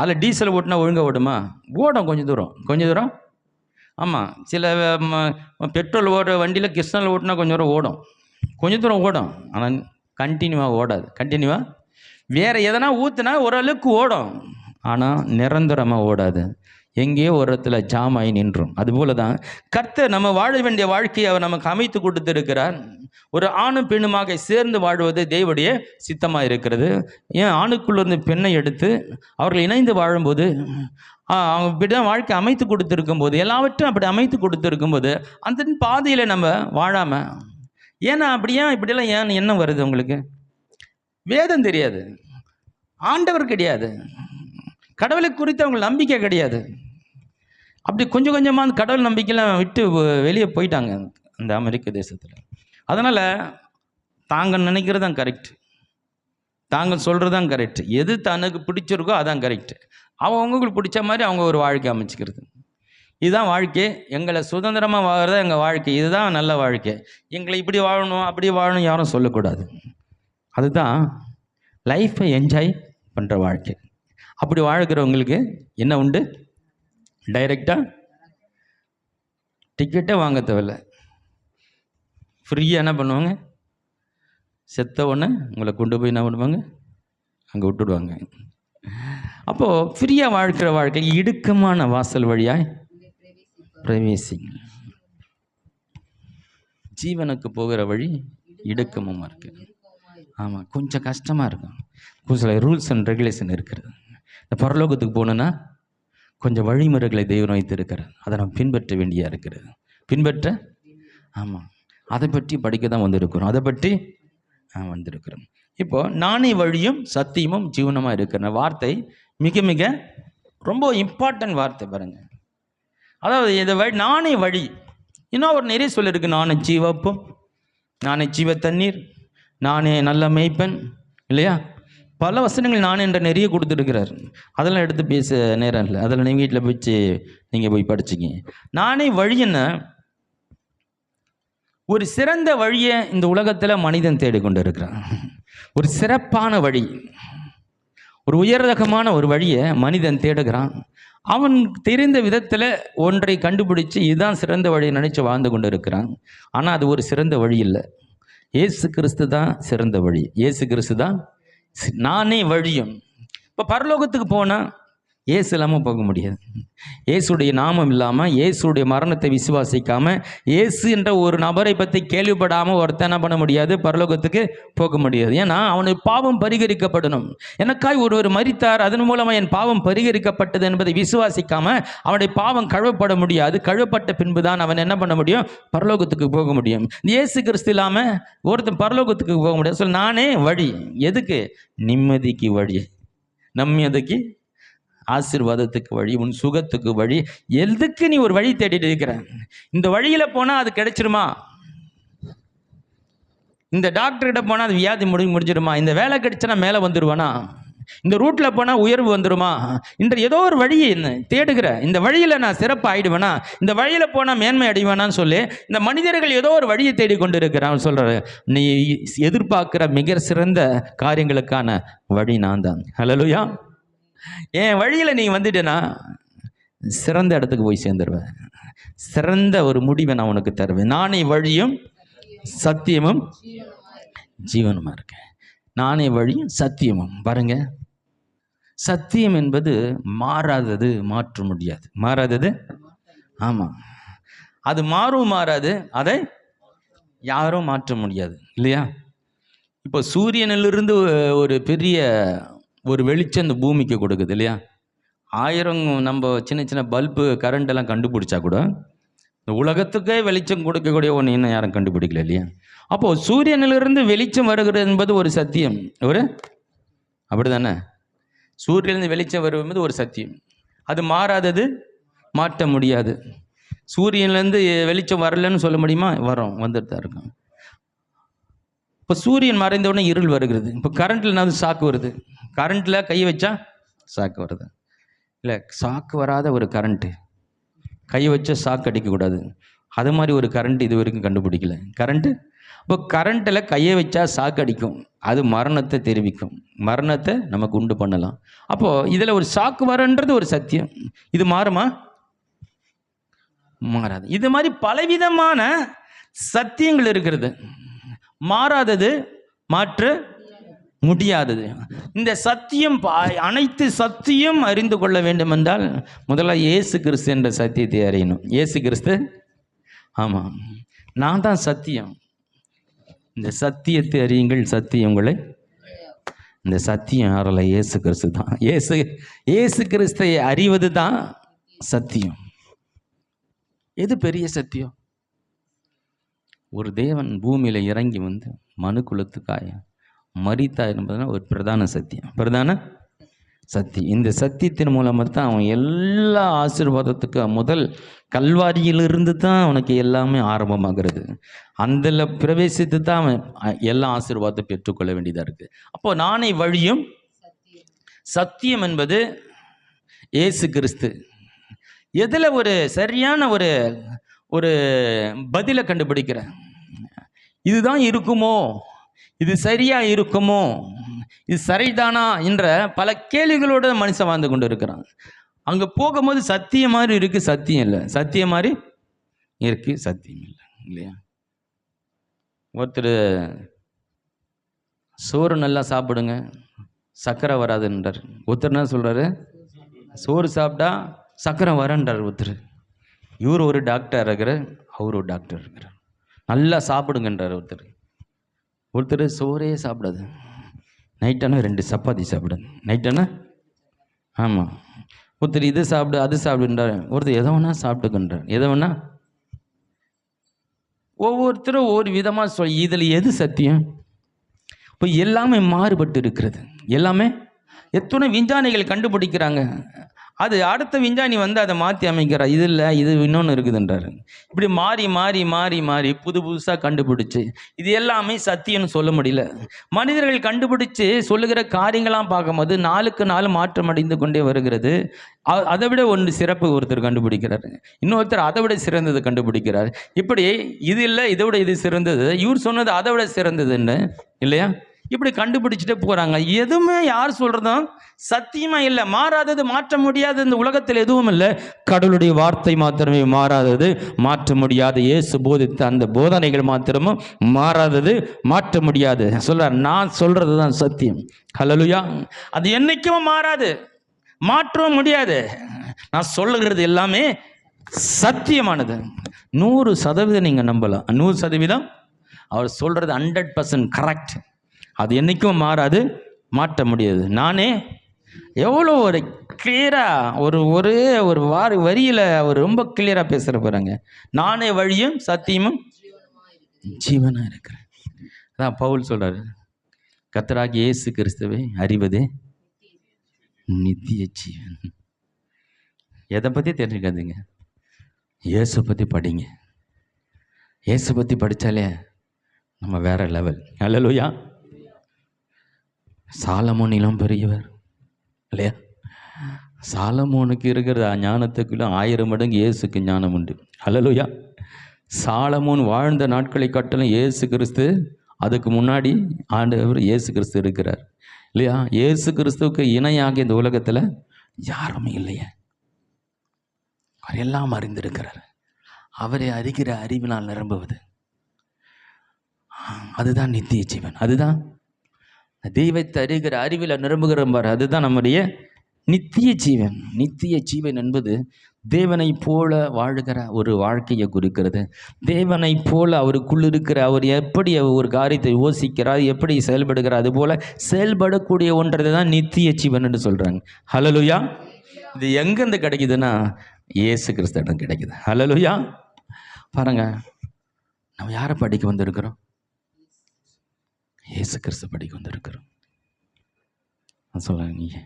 அதில் டீசல் ஓட்டினா ஒழுங்காக ஓடுமா? ஓடும் கொஞ்சம் தூரம். ஆமாம், சில பெட்ரோல் ஓடுற வண்டியில் கிருஷ்ணல் ஓட்டினா கொஞ்சம் தூரம் ஓடும், ஆனால் கண்டினியூவாக ஓடாது. வேறு எதனா ஊற்றுனா ஓரளவுக்கு ஓடும், ஆனால் நிரந்தரமாக ஓடாது, எங்கேயோ ஒரு இடத்துல ஜாம் ஆகி நின்றும். அதுபோல தான் கர்த்தர் நம்ம வாழ வேண்டிய வாழ்க்கையை அவர் நமக்கு அமைத்து கொடுத்திருக்கிறார். ஒரு ஆணும் பெண்ணுமாக சேர்ந்து வாழ்வது தேவனுடைய சித்தமாக இருக்கிறது. ஏன் ஆணுக்குள்ளேருந்து பெண்ணை எடுத்து அவர்கள் இணைந்து வாழும்போது அவங்க இப்படி தான் வாழ்க்கை அமைத்து கொடுத்துருக்கும் போது, எல்லாவற்றும் அப்படி அமைத்து கொடுத்துருக்கும் போது அந்த பாதையில் நம்ம வாழாமல், ஏன்னா இப்படியெல்லாம் ஏன் என்ன வருது உங்களுக்கு? வேதம் தெரியாது, ஆண்டவர் கிடையாது, கடவுளை குறித்து அவங்களுக்கு நம்பிக்கை கிடையாது. அப்படி கொஞ்சம் கொஞ்சமாக அந்த கடவுள் நம்பிக்கையெல்லாம் விட்டு வெளியே போயிட்டாங்க அந்த அமெரிக்க தேசத்தில். அதனால் தாங்க நினைக்கிறது தான் கரெக்ட், தாங்க சொல்கிறது தான் கரெக்ட், எது தனக்கு பிடிச்சிருக்கோ அதான் கரெக்ட், அவங்களுக்கு பிடிச்ச மாதிரி அவங்க ஒரு வாழ்க்கை அமைச்சிக்கிறது. இதுதான் வாழ்க்கை, எங்களை சுதந்திரமாக வாழ்கிறதா எங்கள் வாழ்க்கை, இதுதான் நல்ல வாழ்க்கை, எங்களை இப்படி வாழணும் அப்படி வாழணும் யாரும் சொல்லக்கூடாது. அதுதான் லைஃப்பை என்ஜாய் பண்ணுற வாழ்க்கை. அப்படி வாழ்கிறவங்களுக்கு என்ன உண்டு? டைரெக்டாக டிக்கெட்டே வாங்க தேவையில்ல, ஃப்ரீயாக என்ன பண்ணுவாங்க, செத்த உடனே உங்களை கொண்டு போய் என்ன பண்ணுவாங்க, அங்கே விட்டுடுவாங்க. அப்போது ஃப்ரீயாக வாழ்க்கிற வாழ்க்கை இடுக்கமான வாசல் வழியாய் பிரவேசிங்க. ஜீவனுக்கு போகிற வழி இடுக்கமாக இருக்குது. ஆமாம், கொஞ்சம் கஷ்டமாக இருக்கும், சில ரூல்ஸ் அண்ட் ரெகுலேஷன் இருக்கிறது. இந்த பரலோகத்துக்கு போகணுன்னா கொஞ்சம் வழிமுறைகளை தெய்வம் வைத்திருக்கிறார், அதை நம்ம பின்பற்ற வேண்டியா இருக்கிறது. பின்பற்ற, ஆமாம், அதை பற்றி படிக்க தான் வந்திருக்கிறோம், அதை பற்றி வந்திருக்கிறோம். இப்போ நானே வழியும் சத்தியமும் ஜீவனமாக இருக்கிற வார்த்தை மிக மிக ரொம்ப இம்பார்ட்டன்ட் வார்த்தை பாருங்க. அதாவது இந்த நானே வழி, இன்னும் ஒரு நிறைய சொல்லியிருக்கு. நானே ஜீவப்பம், நானே ஜீவ தண்ணீர், நானே நல்ல மேய்ப்பன், இல்லையா? பல வசனங்கள் நான் என்ற நிறைய கொடுத்துருக்கிறார். அதெல்லாம் எடுத்து பேச நேரம் இல்லை, அதில் நீங்கள் வீட்டில் போச்சு நீங்கள் போய் படிச்சிங்க. நானே வழின்னு ஒரு சிறந்த வழியை இந்த உலகத்தில் மனிதன் தேடிக்கொண்டு இருக்கிறான். ஒரு சிறப்பான வழி, ஒரு உயர்ரகமான ஒரு வழியை மனிதன் தேடுகிறான். அவன் தெரிந்த விதத்தில் ஒன்றை கண்டுபிடிச்சு இதுதான் சிறந்த வழியை நினைச்சு வாழ்ந்து கொண்டு இருக்கிறான். ஆனால் அது ஒரு சிறந்த வழி இல்லை. இயேசு கிறிஸ்து தான் சிறந்த வழி. இயேசு கிறிஸ்து தான் நானே வழியும். இப்போ பரலோகத்துக்கு போனால் இயேசு இல்லாமல் போக முடியாது. இயேசுடைய நாமம் இல்லாமல், இயேசுடைய மரணத்தை விசுவாசிக்காமல், இயேசு என்ற ஒரு நபரை பற்றி கேள்விப்படாமல் ஒருத்தன் என்ன பண்ண முடியாது, பரலோகத்துக்கு போக முடியாது. ஏன்னா அவனுடைய பாவம் பரிகரிக்கப்படணும். எனக்காய் ஒருவர் மரித்தார், அதன் மூலமாக என் பாவம் பரிகரிக்கப்பட்டது என்பதை விசுவாசிக்காமல் அவனுடைய பாவம் கழுவப்பட முடியாது. கழுவப்பட்ட பின்பு தான் அவன் என்ன பண்ண முடியும், பரலோகத்துக்கு போக முடியும். இயேசு கிறிஸ்து இல்லாமல் ஒருத்தன் பரலோகத்துக்கு போக முடியாது. சொல்ல நானே வழி. எதுக்கு? நிம்மதிக்கு வழி, நம்மதுக்கு ஆசீர்வாதத்துக்கு வழி, உன் சுகத்துக்கு வழி. எதுக்கு நீ ஒரு வழி தேடிட்டு இருக்கிற? இந்த வழியில் போனால் அது கிடைச்சிருமா? இந்த டாக்டர்கிட்ட போனால் அது வியாதி முடிஞ்சிருமா? இந்த வேலை கிடைச்சனா மேலே வந்துடுவானா? இந்த ரூட்டில் போனால் உயர்வு வந்துடுமா? இன்று ஏதோ ஒரு வழியை தேடுகிற, இந்த வழியில் நான் சிறப்பு ஆயிடுவேனா, இந்த வழியில் போனால் மேன்மை அடைவேனான்னு சொல்லி இந்த மனிதர்கள் ஏதோ ஒரு வழியை தேடிக்கொண்டு இருக்கிறான். சொல்கிற நீ எதிர்பார்க்குற மிக சிறந்த காரியங்களுக்கான வழி நான் தான். ஹல்லேலூயா. என் வழியில் நீ வந்துட்டேன்னா சிறந்த இடத்துக்கு போய் சேர்ந்துருவேன், சிறந்த ஒரு முடிவை நான் உனக்கு தருவேன். நானே வழியும் சத்தியமும் ஜீவனுமா இருக்கேன். நானே வழியும் சத்தியமும். பாருங்க, சத்தியம் என்பது மாறாதது, மாற்ற முடியாது. மாறாதது, ஆமாம், அது மாறாது, அதை யாரும் மாற்ற முடியாது, இல்லையா? இப்போ சூரியனிலிருந்து ஒரு பெரிய ஒரு வெளிச்சம் இந்த பூமிக்கு கொடுக்குது, இல்லையா? 1000 நம்ம சின்ன சின்ன பல்பு கரண்ட் எல்லாம் கண்டுபிடிச்சா கூட இந்த உலகத்துக்கே வெளிச்சம் கொடுக்கக்கூடிய ஒன்று இன்னும் யாரும் கண்டுபிடிக்கல, இல்லையா? அப்போது சூரியனிலிருந்து வெளிச்சம் வருகிறது என்பது ஒரு சத்தியம், ஒரு அப்படி தானே? சூரியனிலிருந்து வெளிச்சம் வருவது ஒரு சத்தியம், அது மாறாதது, மாற்ற முடியாது. சூரியன்லேருந்து வெளிச்சம் வரலன்னு சொல்ல முடியுமா? வரும், வந்துட்டு தான் இருக்கும். இப்போ சூரியன் மறைந்த உடனே இருள் வருகிறது. இப்போ கரண்ட்டில் நான் சாக்கு வருது, கரண்ட்டில் கை வச்சா சாக்கு வருது, இல்லை சாக்கு வராத ஒரு கரண்ட்டு, கை வச்சா சாக்கு அடிக்கக்கூடாது, அது மாதிரி ஒரு கரண்ட் இது வரைக்கும் கண்டுபிடிக்கல. கரண்ட்டு, இப்போ கரண்ட்டில் கையை வச்சா சாக்கு அடிக்கும், அது மரணத்தை தெரிவிக்கும், மரணத்தை நமக்கு உண்டு பண்ணலாம். அப்போது இதில் ஒரு சாக்கு வரன்றது ஒரு சத்தியம். இது மாறுமா? மாறாது. இது மாதிரி பலவிதமான சத்தியங்கள் இருக்கிறது, மாறாதது, மாற்ற முடியாதது. இந்த சத்தியம், அனைத்து சத்தியம் அறிந்து கொள்ள வேண்டும் என்றால் முதல்ல இயேசு கிறிஸ்து என்ற சத்தியத்தை அறியணும். இயேசு கிறிஸ்து, ஆமாம், நான் தான் சத்தியம். இந்த சத்தியத்தை அறியுங்கள், சத்தியம் உங்களை, இந்த சத்தியம் யாரில்ல? இயேசு கிறிஸ்து தான். இயேசு கிறிஸ்தை அறிவது தான் சத்தியம். எது பெரிய சத்தியம்? ஒரு தேவன் பூமியில் இறங்கி வந்து மனு குலத்துக்காய மரித்தார் என்பதுனா ஒரு பிரதான சத்தியம். பிரதான சத்தியம். இந்த சத்தியத்தின் மூலமாக தான் அவன் எல்லா ஆசீர்வாதத்துக்கு முதல் கல்வாரியிலிருந்து தான் அவனுக்கு எல்லாமே ஆரம்பமாகிறது. அதில் பிரவேசித்து தான் அவன் எல்லா ஆசீர்வாதத்தை பெற்றுக்கொள்ள வேண்டியதாக இருக்குது. அப்போ நானே வழியும் சத்தியம் என்பது இயேசு கிறிஸ்து. எதில் ஒரு சரியான ஒரு ஒரு பதிலை கண்டுபிடிக்கிறேன். இதுதான் இருக்குமோ, இது சரியா இருக்குமோ, இது சரிதானா என்ற பல கேள்விகளோடு மனுஷன் வாழ்ந்து கொண்டு இருக்கிறான். அங்கே போகும்போது சத்தியம் மாதிரி இருக்கு, சத்தியம் இல்லை, சத்தியம் மாதிரி இருக்கு, சத்தியம் இல்லை, இல்லையா? ஒருத்தர் சோறு நல்லா சாப்பிடுங்க, சர்க்கரை வராதுன்றார். ஒருத்தர் என்ன சொல்றாரு, சோறு சாப்பிட்டா சர்க்கரை வரன்றார் ஒருத்தர். இவர் ஒரு டாக்டர் இருக்கிறார், அவர் ஒரு டாக்டர் இருக்கிறார். நல்லா சாப்பிடுங்கன்றார் ஒருத்தர். ஒருத்தர் சோறே சாப்பிடாது, நைட்டானா 2 சப்பாத்தி சாப்பிடுங்க, நைட்டானா ஆமாம். ஒருத்தர் இது சாப்பிடு அது சாப்பிடுன்றார், ஒருத்தர் எதை வேணா சாப்பிட்டுக்குன்றார், எதை வேணா. ஒவ்வொருத்தரும் ஒவ்வொரு விதமாக சொல். இதில் எது சத்தியம்? இப்போ எல்லாமே மாறுபட்டு இருக்கிறது. எல்லாமே எத்தனை விஞ்ஞானிகள் கண்டுபிடிக்கிறாங்க, அது அடுத்த விஞ்ஞானி வந்து அதை மாற்றி அமைக்கிறார். இது இல்லை, இது இன்னொன்று இருக்குதுன்றாரு. இப்படி மாறி மாறி மாறி மாறி புது புதுசாக கண்டுபிடிச்சு இது எல்லாமே சத்தியம்னு சொல்ல முடியல. மனிதர்கள் கண்டுபிடிச்சு சொல்லுகிற காரியங்களாம் பார்க்கும்போது நாளுக்கு நாள் மாற்றம் அடைந்து கொண்டே வருகிறது. அதை விட ஒன்று சிறப்பு ஒருத்தர் கண்டுபிடிக்கிறார், இன்னொருத்தர் அதை விட சிறந்தது கண்டுபிடிக்கிறார். இப்படி இது இல்லை, இதை விட இது சிறந்தது, இவர் சொன்னது அதை விட சிறந்ததுன்னு, இல்லையா? இப்படி கண்டுபிடிச்சிட்டே போகிறாங்க. எதுவுமே யார் சொல்கிறதும் சத்தியமாக இல்லை, மாறாதது, மாற்ற முடியாதது இந்த உலகத்தில் எதுவும் இல்லை. கடவுளுடைய வார்த்தை மாத்திரமே மாறாதது, மாற்ற முடியாது. இயேசு போதித்த அந்த போதனைகள் மாத்திரமும் மாறாதது, மாற்ற முடியாது. சொல்றார், நான் சொல்கிறது தான் சத்தியம். ஹல்லேலூயா. அது என்னைக்கும் மாறாது, மாற்றவும் முடியாது. நான் சொல்லுகிறது எல்லாமே சத்தியமானது. 100% நீங்கள் நம்பலாம். 100% அவர் சொல்கிறது 100% கரெக்ட். அது என்றைக்கும் மாறாது, மாற்ற முடியாது. நானே எவ்வளோ ஒரு கிளியராக ஒரு வரியில் அவர் ரொம்ப கிளியராக பேசுகிற போகிறாங்க. நானே வழியும் சத்தியமும் ஜீவனாக இருக்கிறேன். அதான் பவுல் சொல்கிறார், கர்த்தராகிய இயேசு கிறிஸ்துவை அறிவதே நித்திய ஜீவன். எதை பற்றி தெரிஞ்சுக்காதுங்க, இயேசு பற்றி படிங்க. இயேசு பற்றி படித்தாலே நம்ம வேற லெவல். ஹல்லேலூயா. சாலமோனிலும் பெரியவர், இல்லையா? சாலமோனுக்கு இருக்கிற ஞானத்துக்குள்ள 1000 மடங்கு இயேசுக்கு ஞானம் உண்டு. ஹல்லேலூயா. சாலமோன் வாழ்ந்த நாட்களை காட்டிலும் இயேசு கிறிஸ்து அதுக்கு முன்னாடி ஆண்டவர் இயேசு கிறிஸ்து இருக்கிறார், இல்லையா? இயேசு கிறிஸ்துவுக்கு இணையாக இந்த உலகத்தில் யாருமே இல்லையே. அவர் எல்லாம் அறிந்திருக்கிறார். அவரை அறிகிற அறிவினால் நிரம்புவது, அதுதான் நித்திய ஜீவன். அதுதான் தெய்வத்தை அறிகிற அறிவில் நிரம்புகிற பார், அதுதான் நம்முடைய நித்திய ஜீவன். நித்திய ஜீவன் என்பது தேவனை போல வாழுகிற ஒரு வாழ்க்கையை குறிக்கிறது. தேவனை போல அவருக்குள் இருக்கிற, அவர் எப்படி ஒரு காரியத்தை யோசிக்கிறார், எப்படி செயல்படுகிறார், அது போல செயல்படக்கூடிய ஒன்றை தான் நித்திய ஜீவன் என்று சொல்கிறாங்க. ஹல்லேலூயா. இது எங்கேருந்து கிடைக்குதுன்னா இயேசு கிறிஸ்துவிடம் கிடைக்குது. ஹல்லேலூயா. பாருங்க, நம்ம யாரை படிக்க வந்திருக்கிறோம்? இயேசு கிறிஸ்து படிக்க வந்திருக்கிறோம். சொல்லுங்க, நீங்க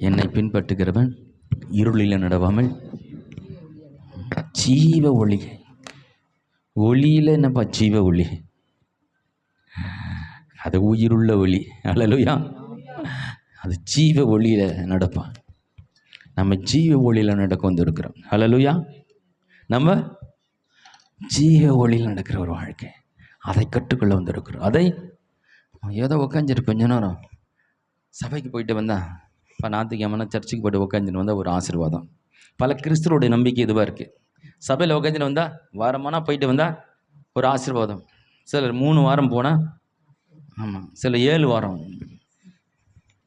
என்னை பின்பற்றுகிறவன் இருளில் நடவாமல் ஜீவ ஒளி. ஒளியில் என்னப்பா ஜீவ ஒளி? அது உயிருள்ள ஒளி. ஹல்லேலூயா. அது ஜீவ ஒளியில் நடப்பான். நம்ம ஜீவ ஒளியில் நடக்க வந்திருக்கிறோம். ஹல்லேலூயா. நம்ம ஜீவ ஒளியில் நடக்கிற ஒரு வாழ்க்கை, அதை கற்றுக்கொள்ள வந்திருக்கிறோம். அதை ஏதோ உட்காந்துட்டு கொஞ்ச நேரம் சபைக்கு போயிட்டு வந்தால், இப்போ ஞாயிற்றுக்கிழமை சர்ச்சுக்கு போய்ட்டு உட்காந்துட்டு வந்தால் ஒரு ஆசீர்வாதம். பல கிறிஸ்துவோடைய நம்பிக்கை இதுவாக இருக்குது. சபையில் உட்காந்துட்டு வந்தால், வாரமானா போயிட்டு வந்தால் ஒரு ஆசீர்வாதம். சிலர் 3 வாரம் போனால், ஆமாம், சில 7 வாரம்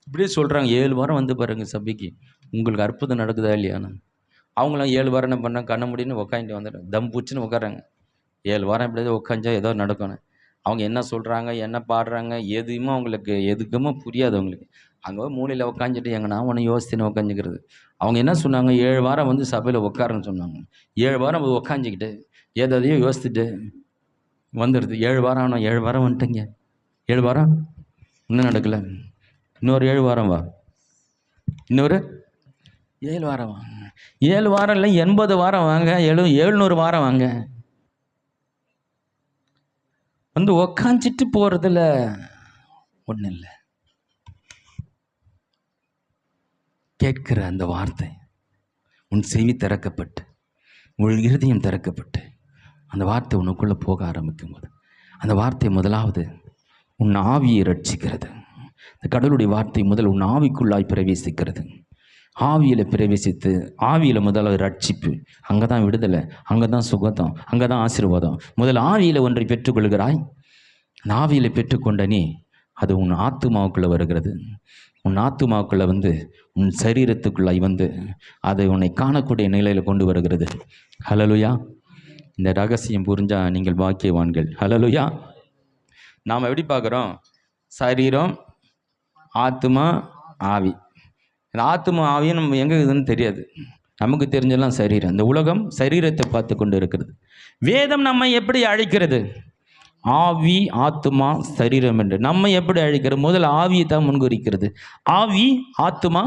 இப்படியே சொல்கிறாங்க. 7 வாரம் வந்து பாருங்கள் சபைக்கு, உங்களுக்கு அற்புதம் நடக்குதா இல்லையான்னு. அவங்களாம் 7 வாரம் என்ன பண்ணால் கண்ண முடியுன்னு உட்காந்துட்டு வந்துடுறாங்க, தம் பூச்சின்னு உட்காராங்க. 7 வாரம் எப்படியாவது உட்காந்தா ஏதோ நடக்கணும். அவங்க என்ன சொல்கிறாங்க, என்ன பாடுறாங்க, எதுவுமே அவங்களுக்கு எதுக்குமே புரியாது. அவங்களுக்கு அங்கே மூலையில் உட்காந்துட்டு எங்கன்னா ஒன்று யோசிச்சுன்னு உட்காந்துக்கிறது. அவங்க என்ன சொன்னாங்க, 7 வாரம் வந்து சபையில் உட்காருன்னு சொன்னாங்க. 7 வாரம் உட்காந்துக்கிட்டு ஏதாதையும் யோசிச்சுட்டு வந்துடுது. 7 வாரம் ஆனால் 7 வாரம் வந்துட்டுங்க. 7 வாரம் இன்னும் நடக்கலை, இன்னொரு 7 வாரம் வா, இன்னொரு 7 வாரம் வாங்க. 7 வாரம் இல்லை, 80 வாரம் வாங்க, 700 வாரம் வாங்க. வந்து உக்காஞ்சிட்டு போறதுல ஒன்றும் இல்லை. கேட்கிற அந்த வார்த்தை, உன் செவி திறக்கப்பட்டு, உன் இருதயம் திறக்கப்பட்டு, அந்த வார்த்தை உனக்குள்ளே போக ஆரம்பிக்கும் போது, அந்த வார்த்தை முதலாவது உன் ஆவியை ரட்சிக்கிறது. இந்த கடவுளுடைய வார்த்தை முதல் உன் ஆவிக்குள்ளாய் பிரவேசிக்கிறது. ஆவியில் பிரவேசித்து, ஆவியில் முதல்ல ரட்சிப்பு, அங்கே தான் விடுதலை, அங்கே தான் சுகத்தம், அங்கே தான் ஆசீர்வாதம். முதல் ஆவியில் ஒன்றை பெற்றுக்கொள்கிறாய். அந்த ஆவியில் பெற்றுக்கொண்ட நீ, அது உன் ஆத்துமாவுக்குள்ளே வருகிறது. உன் ஆத்துமாவுக்குள்ளே வந்து உன் சரீரத்துக்குள்ளாய் வந்து அதை உன்னை காணக்கூடிய நிலையில் கொண்டு வருகிறது. ஹல்லேலூயா. இந்த ரகசியம் புரிஞ்சால் நீங்கள் பாக்கியவான்கள். ஹல்லேலூயா. நாம் எப்படி பார்க்குறோம்? சரீரம், ஆத்துமா, ஆவி. இந்த ஆத்துமா ஆவியும் நம்ம எங்கே இருக்குதுன்னு தெரியாது. நமக்கு தெரிஞ்செல்லாம் சரீரம். இந்த உலகம் சரீரத்தை பார்த்து கொண்டு இருக்கிறது. வேதம் நம்மை எப்படி அழைக்கிறது? ஆவி, ஆத்துமா, சரீரம் என்று நம்ம எப்படி அழைக்கிறது? முதல் ஆவியை தான் முன்குறிக்கிறது. ஆவி, ஆத்துமா,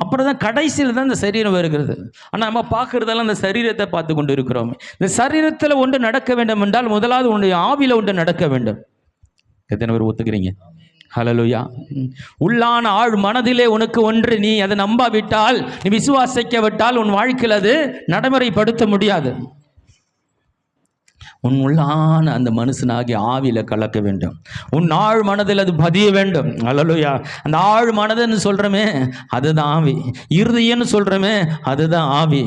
அப்புறம் தான் கடைசியில் தான் இந்த சரீரம் வருகிறது. ஆனால் நம்ம பார்க்குறதெல்லாம் இந்த சரீரத்தை பார்த்து கொண்டு இருக்கிறோம். இந்த சரீரத்தில் ஒன்று நடக்க வேண்டும் என்றால் முதலாவது உன்னுடைய ஆவியில் ஒன்று நடக்க வேண்டும். எத்தனை பேர் ஒத்துக்கிறீங்க? ஹல்லேலூயா. உள்ளான ஆழ் மனதிலே உனக்கு ஒன்று நீ அதை நம்பாவிட்டால், நீ விசுவாசிக்க விட்டால் உன் வாழ்க்கையில் அது நடைமுறைப்படுத்த முடியாது. உன் உள்ளான அந்த மனுஷனாகிய ஆவியில கலக்க வேண்டும். உன் ஆழ் மனதில் அது பதிய வேண்டும். ஹல்லேலூயா. அந்த ஆழ் மனதுன்னு சொல்றமே அதுதான் ஆவி. இருதயம்னு சொல்றமே அதுதான் ஆவி.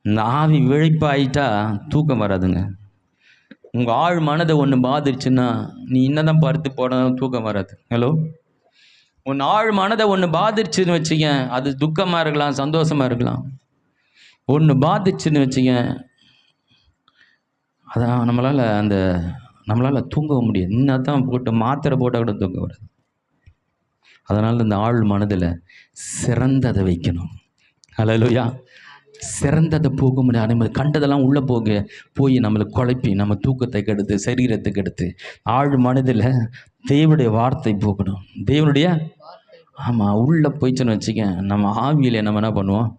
இந்த ஆவி விழிப்பாயிட்டா தூக்கம் வராதுங்க. உங்கள் ஆழ் மனதை ஒன்று பாதிச்சுன்னா நீ என்னதான் பார்த்து போனாலும் தூக்கம் வராது. ஹலோ. உன் ஆழ் மனதை ஒன்று பாதிச்சுன்னு வச்சுக்க, அது துக்கமாக இருக்கலாம், சந்தோஷமாக இருக்கலாம். ஒன்று பாதிச்சுன்னு வச்சுக்க, அதான் நம்மளால் தூங்கவும் முடியாது. இன்னும் தான் போட்டு மாத்திரை போட்டால் கூட தூங்க வராது. அதனால் இந்த ஆழ் மனதில் சிறந்ததை வைக்கணும். ஹல்லேலூயா. சிறந்ததை போக முடியாது. நம்ம கண்டதெல்லாம் உள்ளே போய் நம்மளை குழப்பி நம்ம தூக்கத்தை கெடுத்து சரீரத்தை கெடுத்து, ஆழ் மனதில் தேவனுடைய வார்த்தை போகணும். தேவனுடைய ஆமாம் உள்ளே போயிடுச்சுன்னு வச்சுக்க, நம்ம ஆவியில் நம்ம என்ன பண்ணுவோம்?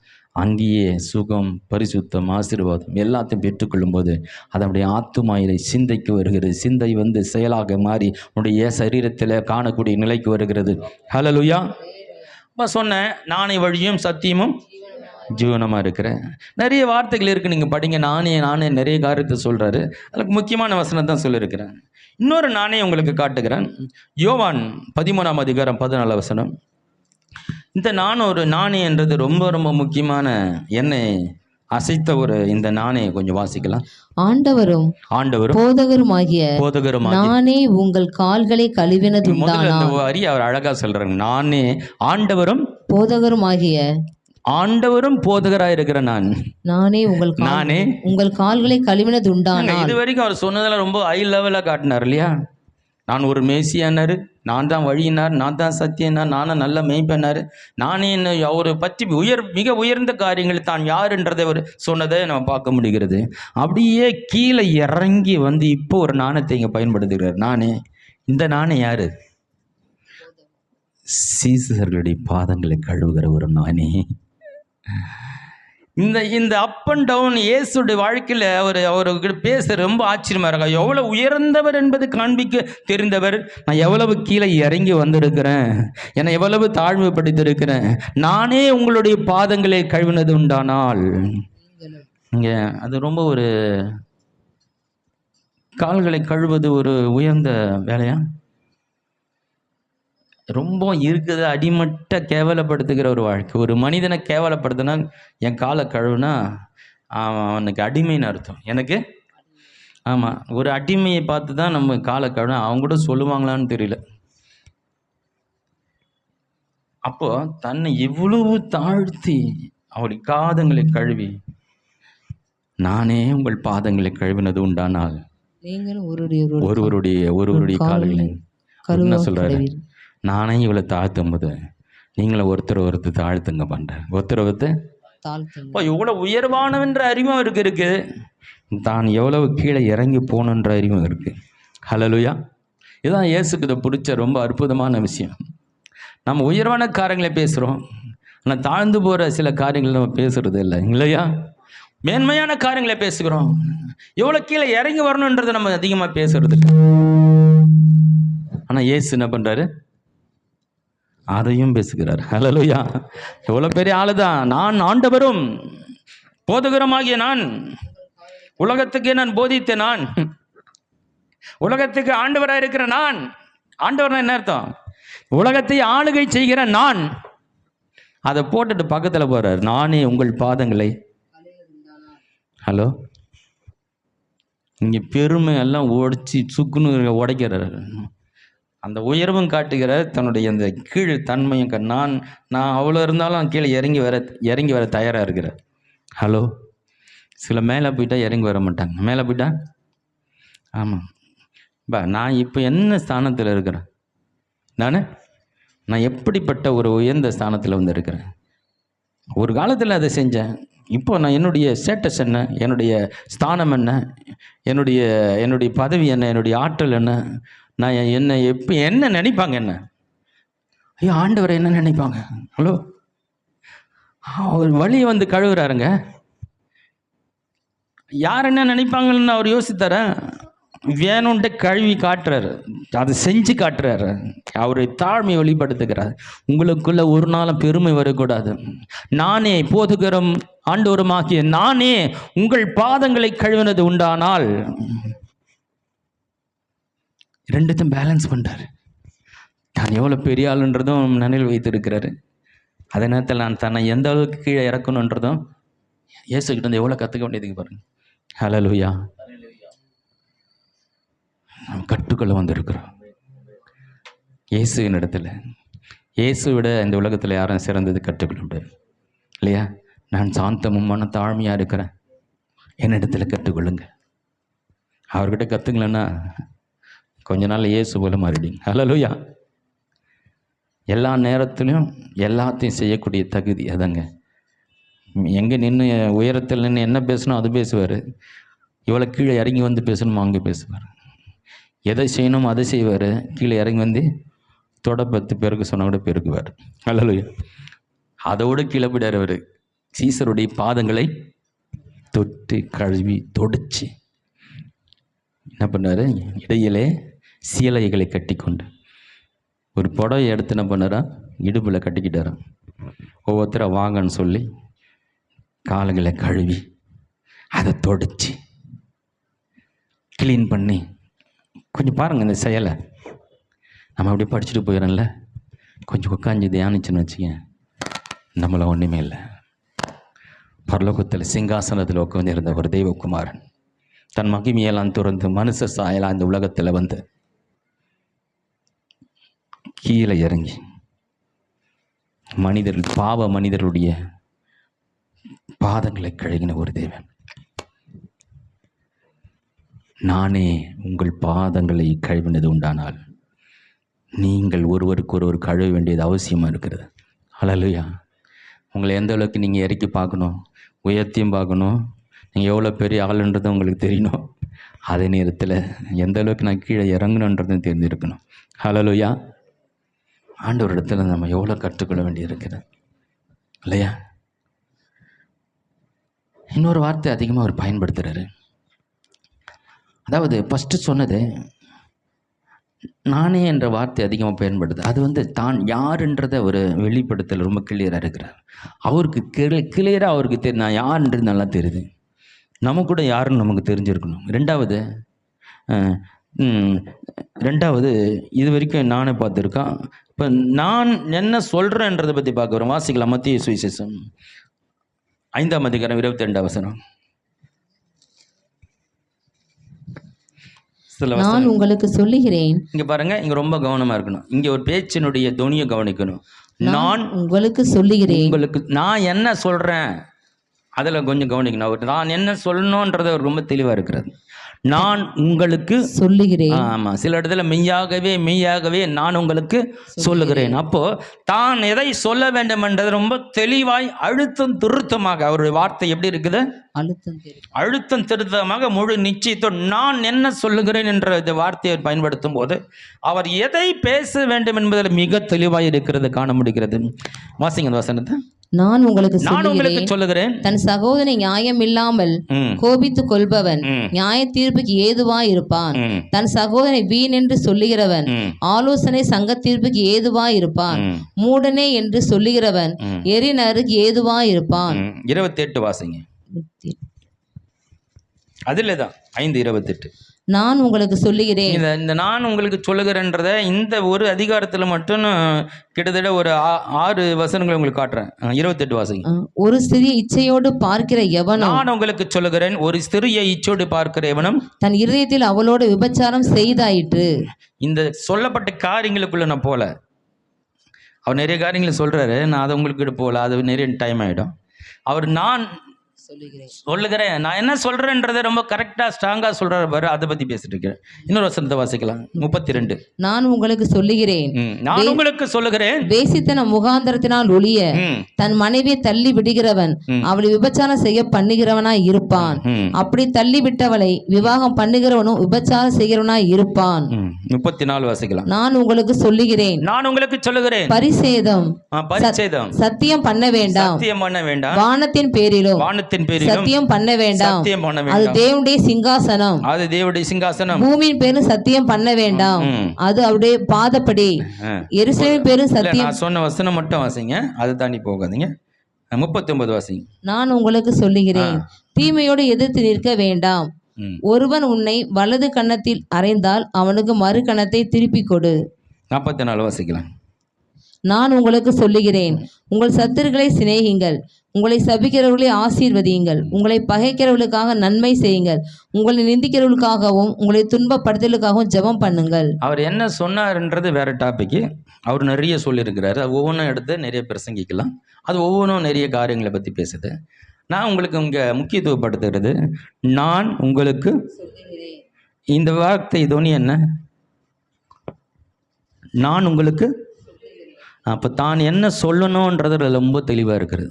அங்கேயே சுகம், பரிசுத்தம், ஆசீர்வாதம் எல்லாத்தையும் பெற்றுக்கொள்ளும் போது அது நம்முடைய ஆத்துமாயிலை சிந்தைக்கு வருகிறது. சிந்தை வந்து செயலாக மாறி உன்னுடைய சரீரத்தில் காணக்கூடிய நிலைக்கு வருகிறது. ஹல்லேலூயா. இப்போ சொன்னேன், நானே வழியும் சத்தியமும் ஜீவனமாக இருக்கிறேன். நிறைய வார்த்தைகள் இருக்குது, நீங்கள் படிங்க. நானே நிறைய காரியத்தை சொல்கிறாரு. அதுக்கு முக்கியமான வசனம் தான் சொல்லியிருக்கிறேன். இன்னொரு நானே உங்களுக்கு காட்டுகிறேன். யோவான் 13ஆம் அதிகாரம் 14 வசனம். இந்த நானே என்றது ரொம்ப ரொம்ப முக்கியமான, என்னை அசைத்த ஒரு இந்த நானே கொஞ்சம் வாசிக்கலாம். ஆண்டவரும் போதகருமாகிய நானே உங்கள் கால்களை கழுவினது உண்டானால். அவர் அழகா சொல்றாங்க. நானே ஆண்டவரும் போதகருமாகிய, ஆண்டவரும் போதகராக இருக்கிற நானே உங்கள் கால்களை கழுவினது உண்டானால். இது வரைக்கும் அவர் சொன்னதெல்லாம் ரொம்ப ஹை லெவலா காட்டினார் இல்லையா? நான் ஒரு மேசியானாரு, நான் தான் வழியினார், நான் தான் சத்தியனார், நானும் நல்ல மெய்ப்பனார், நானே என்ன அவரை பற்றி மிக உயர்ந்த காரியங்கள் தான் யாருன்றதை அவர் சொன்னதை நம்ம பார்க்க முடிகிறது. அப்படியே கீழே இறங்கி வந்து இப்போ ஒரு நாணத்தை இங்கே பயன்படுத்துகிறார். இந்த நாணை யாரு? சீசர்களுடைய பாதங்களை கழுவுகிற ஒரு நானே. இந்த அப் அண்ட் டவுன் இயேசுடைய வாழ்க்கையில் அவர்கிட்ட பேச ரொம்ப ஆச்சரியமா இருக்கா. எவ்வளவு உயர்ந்தவர் என்பது காண்பிக்க தெரிந்தவர். நான் எவ்வளவு கீழே இறங்கி வந்திருக்கிறேன், என்னை எவ்வளவு தாழ்வுபடுத்திருக்கிறேன். நானே உங்களுடைய பாதங்களை கழுவினது உண்டானால். இங்க அது ரொம்ப ஒரு கால்களை கழுவது ஒரு உயர்ந்த வேலையா? ரொம்ப இருக்குது அடிமட்ட கேவலப்படுத்துகிற ஒரு வாழ்க்கை. ஒரு மனிதனை கேவலப்படுத்தினா, என் காலை கழுவுனா அவனுக்கு அடிமைன்னு அர்த்தம். எனக்கு ஆமாம், ஒரு அடிமையை பார்த்து தான் நம்ம காலை கழுவினா, அவங்க கூட சொல்லுவாங்களான்னு தெரியல. அப்போ தன்னை இவ்வளவு தாழ்த்தி அவருடைய பாதங்களை கழுவி, நானே உங்கள் பாதங்களை கழுவினது உண்டானால் ஒருவருடைய கால்களை என்ன சொல்றாரு? நானே இவளை தாழ்த்தும் போது நீங்களும் ஒருத்தர் தாழ்த்துங்க பண்றேன். ஒருத்தர் எவ்வளவு உயர்வானவென்ற அறிவும் அவருக்கு இருக்கு, தான் எவ்வளவு கீழே இறங்கி போகணுன்ற அறிவும் இருக்கு. ஹல்லேலூயா. இதுதான் இயேசுக்கு இதை பிடிச்ச ரொம்ப அற்புதமான விஷயம். நம்ம உயர்வான காரியங்களை பேசுகிறோம், ஆனால் தாழ்ந்து போகிற சில காரியங்களை நம்ம பேசுறது இல்லை இல்லையா? மேன்மையான காரியங்களை பேசுகிறோம், எவ்வளோ கீழே இறங்கி வரணுன்றதை நம்ம அதிகமாக பேசுறது இல்லை. ஆனால் இயேசு என்ன பண்ணுறாரு? அதையும் பேசுகிறார். ஹல்லேலூயா! எவ்வளோ பெரிய ஆளுதான். நான் ஆண்டவரும் போதகருமாகிய நான், உலகத்துக்கு நான் போதித்த நான், உலகத்துக்கு ஆண்டவராக இருக்கிற நான். ஆண்டவர்னா என்ன அர்த்தம்? உலகத்தை ஆளுகை செய்கிற நான். அதை போட்டுட்டு பக்கத்தில் போறார், நானே உங்கள் பாதங்களை. ஹலோ, இங்கே பெருமை எல்லாம் உடைச்சி சுக்குன்னு உடைக்கிறார். அந்த உயர்வும் காட்டுகிறார், தன்னுடைய அந்த கீழ் தன்மையும். நான் அவ்வளோ இருந்தாலும் கீழே இறங்கி வர தயாராக இருக்கிறார். ஹலோ, சில மேலே போயிட்டா இறங்கி வர மாட்டாங்க. மேலே போயிட்டா ஆமாம் நான் இப்போ என்ன ஸ்தானத்தில் இருக்கிறேன்? நான் எப்படிப்பட்ட ஒரு உயர்ந்த ஸ்தானத்தில் வந்து இருக்கிறேன். ஒரு காலத்தில் அதை செஞ்சேன். இப்போ நான் என்னுடைய ஸ்டேட்டஸ் என்ன, என்னுடைய ஸ்தானம் என்ன, என்னுடைய பதவி என்ன, என்னுடைய ஆற்றல் என்ன, நான் என்ன நினைப்பாங்க? என்ன ஐயோ ஆண்டவரை என்ன நினைப்பாங்க? ஹலோ, அவர் வழியை வந்து கழுவுறாருங்க. யார் என்ன நினைப்பாங்கன்னு அவர் யோசித்தார? வேணும்ன்ட்டு கழுவி காட்டுறாரு, அதை செஞ்சு காட்டுறாரு. அவரை தாழ்மையை வெளிப்படுத்துகிறார். உங்களுக்குள்ள ஒரு நாளும் பெருமை வரக்கூடாது. நானே போதுகரும் ஆண்டவருமாகிய நானே உங்கள் பாதங்களை கழுவினது உண்டானால். ரெண்டுத்தையும் பேலன்ஸ் பண்றாரு. தான் எவ்வளோ பெரிய ஆளுன்றதும் நினைவில் வைத்திருக்கிறாரு. அதே நேரத்தில் நான் தன்னை எந்த அளவுக்கு கீழே இறக்கணுன்றதும் இயேசுகிட்ட வந்து எவ்வளோ கற்றுக்க வேண்டியதுக்கு பாருங்க. ஹல்லேலூயா! நாம் கற்றுக்கொள்ள வந்திருக்கிறோம் இயேசுவின் இடத்துல. இயேசு விட இந்த உலகத்தில் யாரும் சிறந்தது கற்றுக்கொள்ள முடியாது இல்லையா? நான் சாந்தமும் மன தாழ்மையாக இருக்கிறேன், என்னிடத்துல கற்றுக்கொள்ளுங்க. அவர்கிட்ட கற்றுங்களேன்னா கொஞ்ச நாள் இயேசு போல மாறிடுங்க. ஹல்லேலூயா! எல்லா நேரத்திலையும் எல்லாத்தையும் செய்யக்கூடிய தகுதி அதங்க. எங்கே நின்று உயரத்தில் நின்று என்ன பேசணும் அது பேசுவார். இவ்வளோ கீழே இறங்கி வந்து பேசணுமோ அங்கே பேசுவார். எதை செய்யணுமோ அதை செய்வார். கீழே இறங்கி வந்து தொட 10 பேருக்கு சொன்ன கூட பெருக்குவார். ஹல்லேலூயா! அதோடு கீழே போயிடார். அவர் சீசருடைய பாதங்களை தொட்டு கழுவி தொடச்சி என்ன பண்ணார்? இடையிலே சீலைகளை கட்டி கொண்டு ஒரு புடவை எடுத்து என்ன பண்ணாரா? இடுப்பில் கட்டிக்கிட்டாராம். ஒவ்வொருத்தரை வாங்கன்னு சொல்லி கால்களை கழுவி அதை தொடச்சி க்ளீன் பண்ணி. கொஞ்சம் பாருங்கள் இந்த செயலை. நம்ம அப்படியே படிச்சுட்டு போயிடறோம்ல, கொஞ்சம் உட்காந்து தியானிச்சுன்னு வச்சுக்க, நம்மள ஒன்றுமே இல்லை. பரலோகத்தில் சிங்காசனத்தில் உட்காந்து இருந்த ஒரு தெய்வகுமாரன் தன் மகிமையெல்லாம் துறந்து மனுஷ சாயலாம் இந்த உலகத்தில் வந்து கீழே இறங்கி பாவ மனிதர்களுடைய பாதங்களை கழுகின ஒரு தேவன். நானே உங்கள் பாதங்களை கழுவினது உண்டானால் நீங்கள் ஒருவருக்கு ஒருவர் கழுவ வேண்டியது அவசியமாக இருக்கிறது. ஹல்லேலூயா! உங்களை எந்த அளவுக்கு நீங்கள் இறக்கி பார்க்கணும், உயர்த்தியும் பார்க்கணும், நீங்கள் எவ்வளோ பெரிய ஆளுன்றது உங்களுக்கு தெரியணும். அதே நேரத்தில் எந்த அளவுக்கு நான் கீழே இறங்கணுன்றதும் தெரிஞ்சிருக்கணும். ஹல்லேலூயா! ஆண்டவர் இடத்துல நம்ம எவ்வளோ கற்றுக்கொள்ள வேண்டியிருக்கிறது இல்லையா? இன்னொரு வார்த்தை அதிகமாக அவர் பயன்படுத்துகிறாரு. அதாவது ஃபஸ்ட்டு சொன்னது நானே என்ற வார்த்தை அதிகமாக பயன்படுது. அது வந்து தான் யாருன்றதை ஒரு வெளிப்படுத்தல் ரொம்ப கிளியராக இருக்கிறார். அவருக்கு கிளியராக அவருக்கு நான் யாருன்றது நல்லா தெரியுது. நமக்கு கூட யாருன்னு நமக்கு தெரிஞ்சிருக்கணும். ரெண்டாவது இது வரைக்கும் நானே பார்த்துருக்கேன். இப்போ நான் என்ன சொல்கிறேன்றதை பற்றி பார்க்க வரோம். வாசிக்கலாம். மத்திய சுவிசேஷம் 5ஆம் அதிகாரம் 22ஆம் வசனம். நான் உங்களுக்கு சொல்லுகிறேன். இங்க பாருங்க, இங்க ரொம்ப கவனமா இருக்கணும். இங்க ஒரு பேச்சினுடைய தொனியை கவனிக்கணும். நான் உங்களுக்கு சொல்லுகிறேன். நான் என்ன சொல்றேன் அதில் கொஞ்சம் கவனிக்கணும். அவர் நான் என்ன சொல்லணுன்றத அவர் ரொம்ப தெளிவாக இருக்கிறது. நான் உங்களுக்கு சொல்லுகிறேன். ஆமா, சில இடத்துல மெய்யாகவே நான் உங்களுக்கு சொல்லுகிறேன். அப்போ தான் எதை சொல்ல வேண்டும் என்றது ரொம்ப தெளிவாய் அழுத்தம் திருத்தமாக அவருடைய வார்த்தை எப்படி இருக்குது? அழுத்தம் திருத்தமாக முழு நிச்சயத்தோடு நான் என்ன சொல்லுகிறேன் என்ற இந்த வார்த்தையை பயன்படுத்தும் போது அவர் எதை பேச வேண்டும் என்பதில் மிக தெளிவாய் இருக்கிறது காண முடிகிறது. வாசிங்க அந்த வசனத்தை. நான் உங்களுக்கு சொல்லுகிறேன், தன் சகோதரனை நியாயம் இல்லாமல் கோபித்துக் கொள்பவன் நியாய தீர்ப்புக்கு ஏதுவாய் இருப்பான். தன் சகோதரனை வீண் என்று சொல்லுகிறவன் ஆலோசனை சங்க தீர்ப்புக்கு ஏதுவாய் இருப்பான். மூடனே என்று சொல்லுகிறவன் எரிநருக்கு ஏதுவாய் இருப்பான். 28 வாசிங்க. அதில்தான் 5:28. நான் உங்களுக்கு சொல்லுகிறேன். இந்த நான் உங்களுக்கு சொல்லுகிறேன்றத இந்த ஒரு அதிகாரத்தில் மட்டும் கிட்டத்தட்ட ஒரு 6 வசனங்களை உங்களுக்கு காட்டுறேன். 28 வாசிங்க. ஒரு சிறிய இச்சையோடு பார்க்கிற எவனும், நான் உங்களுக்கு சொல்லுகிறேன், ஒரு சிறிய இச்சையோடு பார்க்கிற எவனும் தன் இருதயத்தில் அவளோடு விபச்சாரம் செய்தாயிற்று. இந்த சொல்லப்பட்ட காரியங்களுக்குள்ள நான் போல, அவர் நிறைய காரியங்களை சொல்றாரு, நான் அதை உங்களுக்கு போல, அது நிறைய டைம் ஆயிடும். அவர் நான் சொல்லுகிறேன், நான் என்ன சொல்றேன்றதை ரொம்ப கரெக்டா ஸ்ட்ராங்கா சொல்றாரு பாரு, அதை பத்தி பேசிட்டு இருக்கிறேன். இன்னொரு வசனத்தை வாசிக்கலாம். 32. நான் உங்களுக்கு சொல்லுகிறேன், நான் உங்களுக்கு சொல்லுகிறேன், வேசித்தன முகாந்தரத்தினால் ஒளிய தன் மனைவியை தள்ளி விடுகிறவன் அவளை விபச்சாரம் செய்ய பண்ணுகிறவனாய் இருப்பான். அப்படி தள்ளி விட்டவளை விவாகம் பண்ணுகிறவனும் விபச்சாரம் செய்கிறவனாய் இருப்பான். 34 வாசிக்கலாம். நான் உங்களுக்கு சொல்லுகிறேன், நான் உங்களுக்கு சொல்லுகிறேன், பரிசேதம் சத்தியம் பண்ண வேண்டாம், வானத்தின் பேரிலும் சத்தியம் பண்ண வேண்டாம், அது தேவனுடைய சிங்காசனம், பூமியின் பேரும் சத்தியம் பண்ண வேண்டாம், அது அவருடைய பாதப்படி. எருசலேமின் பேரும் சத்தியம். நான் சொன்ன வசனம் மட்டும் வாசிங்க, அது தாண்டி போகாதீங்க. 39 வாசிங்க. நான் உங்களுக்கு சொல்லுகிறேன், தீமையோடு எதிர்த்து நிற்க வேண்டாம். ஒருவன் உன்னை வலது கன்னத்தில் அறைந்தால் அவனுக்கு மறு கன்னத்தை திருப்பிக் கொடு. 44 வாசிக்கலாம். நான் உங்களுக்கு சொல்லுகிறேன், உங்கள் சத்துருக்களை சிநேகிங்கள், உங்களை சபிக்கிறவர்களை ஆசீர்வதியுங்கள், உங்களை பகைக்கிறவர்களுக்காக நன்மை செய்யுங்கள், உங்களை நிந்திக்கிறவர்களுக்காகவும் உங்களை துன்பப்படுத்தலுக்காகவும் ஜெபம் பண்ணுங்கள். அவர் என்ன சொன்னார்ன்றது வேற டாபிக். அவர் நிறைய சொல்லியிருக்கிறாரு, அது ஒவ்வொன்றும் எடுத்து நிறைய பிரசங்கிக்கலாம். அது ஒவ்வொன்றும் நிறைய காரியங்களை பற்றி பேசுது. நான் உங்களுக்கு இங்கே முக்கியத்துவப்படுத்துகிறது, நான் உங்களுக்கு இந்த வார்த்தை துணி என்ன? நான் உங்களுக்கு. அப்போ தான் என்ன சொல்லணுன்றது ரொம்ப தெளிவாக இருக்கிறது.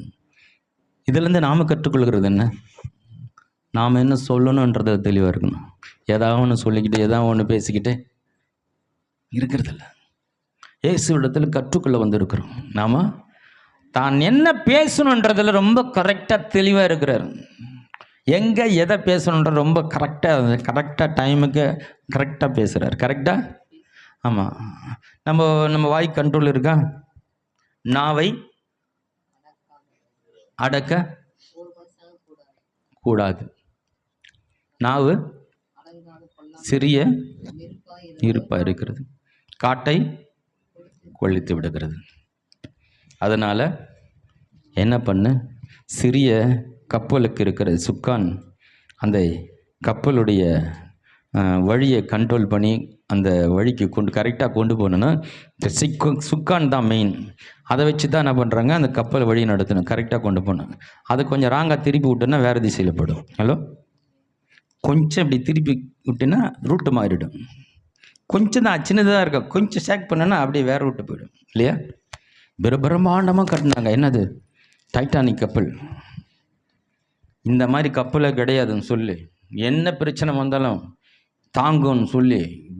இதுலேருந்து நாம் கற்றுக்கொள்கிறது என்ன? நாம் என்ன சொல்லணுன்றத தெளிவாக இருக்கணும். ஏதாவது ஒன்று சொல்லிக்கிட்டு ஏதாவது ஒன்று பேசிக்கிட்டு இருக்கிறதில்ல. இயேசுவிடத்தில் கற்றுக்கொள்ள வந்திருக்கிறோம். நாம் தான் என்ன பேசணுன்றதில் ரொம்ப கரெக்டாக தெளிவாக இருக்கிறார். எங்கே எதை பேசணுன்ற ரொம்ப கரெக்டாக டைமுக்கு கரெக்டாக பேசுகிறார். கரெக்டாக. ஆமாம். நம்ம வாய் கண்ட்ரோல் இருக்கா? நாவை அடக்க கூடாது. நாவு சிறிய இருப்பா இருக்கிறது, காட்டை கொள்ளித்து விடுகிறது. அதனால் என்ன பண்ணு, சிறிய கப்பலுக்கு இருக்கிற சுக்கான் அந்த கப்பலுடைய வழியை கண்ட்ரோல் பண்ணி அந்த வழிக்கு கரெக்டாக கொண்டு போகணுன்னா இந்த சுக்கான் தான் மெயின். அதை வச்சு தான் என்ன பண்ணுறாங்க, அந்த கப்பல் வழி நடத்தணும், கரெக்டாக கொண்டு போகணும். அதை கொஞ்சம் ராங்காக திருப்பி விட்டோன்னா வேறு திசையில் போயிடும். ஹலோ, கொஞ்சம் இப்படி திருப்பி விட்டுன்னா ரூட்டு மாறிடும். கொஞ்சம் தான் சின்னதாக இருக்கா, கொஞ்சம் ஷேக் பண்ணோன்னா அப்படியே வேறு ரூட்டு போயிடும் இல்லையா? பிரம்மாண்டமாக கட்டினாங்க. என்னது? டைட்டானிக் கப்பல். இந்த மாதிரி கப்பலை கிடையாதுன்னு சொல்லி, என்ன பிரச்சனை வந்தாலும் தாங்கும்னு சொல்லி